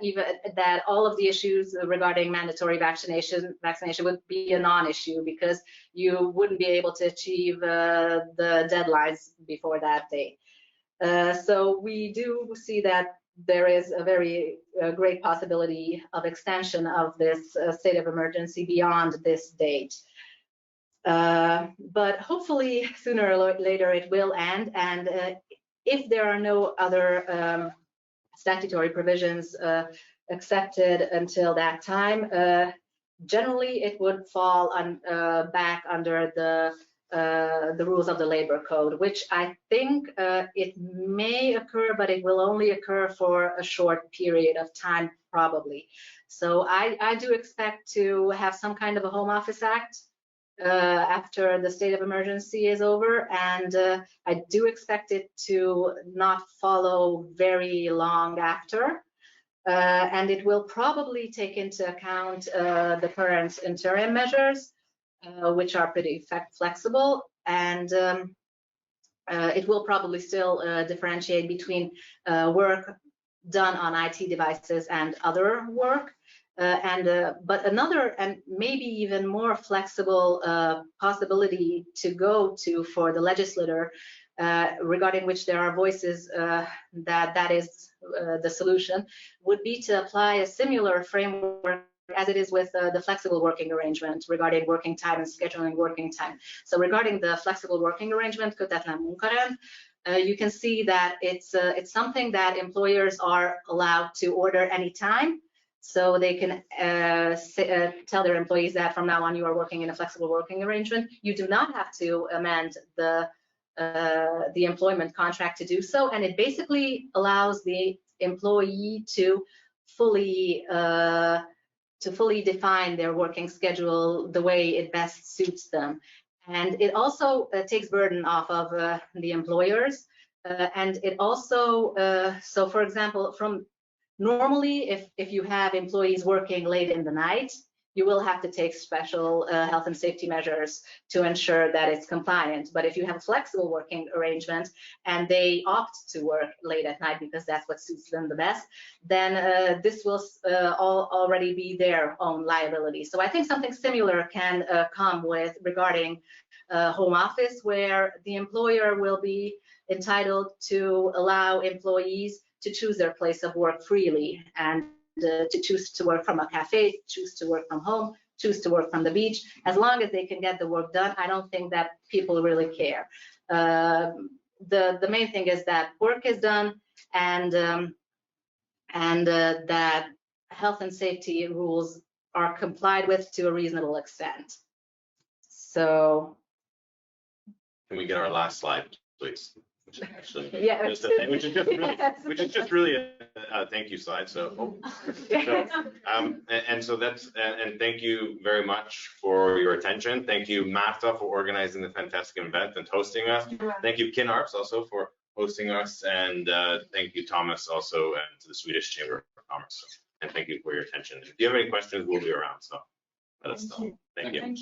all of the issues regarding mandatory vaccination would be a non-issue because you wouldn't be able to achieve the deadlines before that date. So we do see that there is a very great possibility of extension of this state of emergency beyond this date. But hopefully sooner or later it will end, and if there are no other statutory provisions accepted until that time, generally it would fall back under the rules of the labor code, which I think it may occur, but it will only occur for a short period of time probably. So I do expect to have some kind of a Home Office Act after the state of emergency is over, and I do expect it to not follow very long after. and it will probably take into account the current interim measures, which are pretty flexible, and it will probably still differentiate between work done on IT devices and other work. But another and maybe even more flexible possibility to go to for the legislator, regarding which there are voices that is the solution, would be to apply a similar framework as it is with the flexible working arrangement regarding working time and scheduling working time. So regarding the flexible working arrangement, kötetlen munkarend, you can see that it's something that employers are allowed to order anytime. So they can tell their employees that from now on you are working in a flexible working arrangement. You do not have to amend the employment contract to do so, and it basically allows the employee to fully define their working schedule the way it best suits them. And it also takes burden off of the employers, and it also so for example, normally if you have employees working late in the night, you will have to take special health and safety measures to ensure that it's compliant. But if you have a flexible working arrangement and they opt to work late at night because that's what suits them the best, then this will already be their own liability. So I think something similar can come with regarding home office, where the employer will be entitled to allow employees to choose their place of work freely, and to choose to work from a cafe, choose to work from home, choose to work from the beach. As long as they can get the work done, I don't think that people really care. The main thing is that work is done, and that health and safety rules are complied with to a reasonable extent. So, can we get our last slide, please? Which is actually, yeah, which is just really a thank you slide. So, and so that's and thank you very much for your attention. Thank you, Marta, for organizing the fantastic event and hosting us. Thank you, Kinarps, also for hosting us, and thank you, Thomas, also, and to the Swedish Chamber of Commerce. And thank you for your attention. If you have any questions, we'll be around. So let us know. Thank you.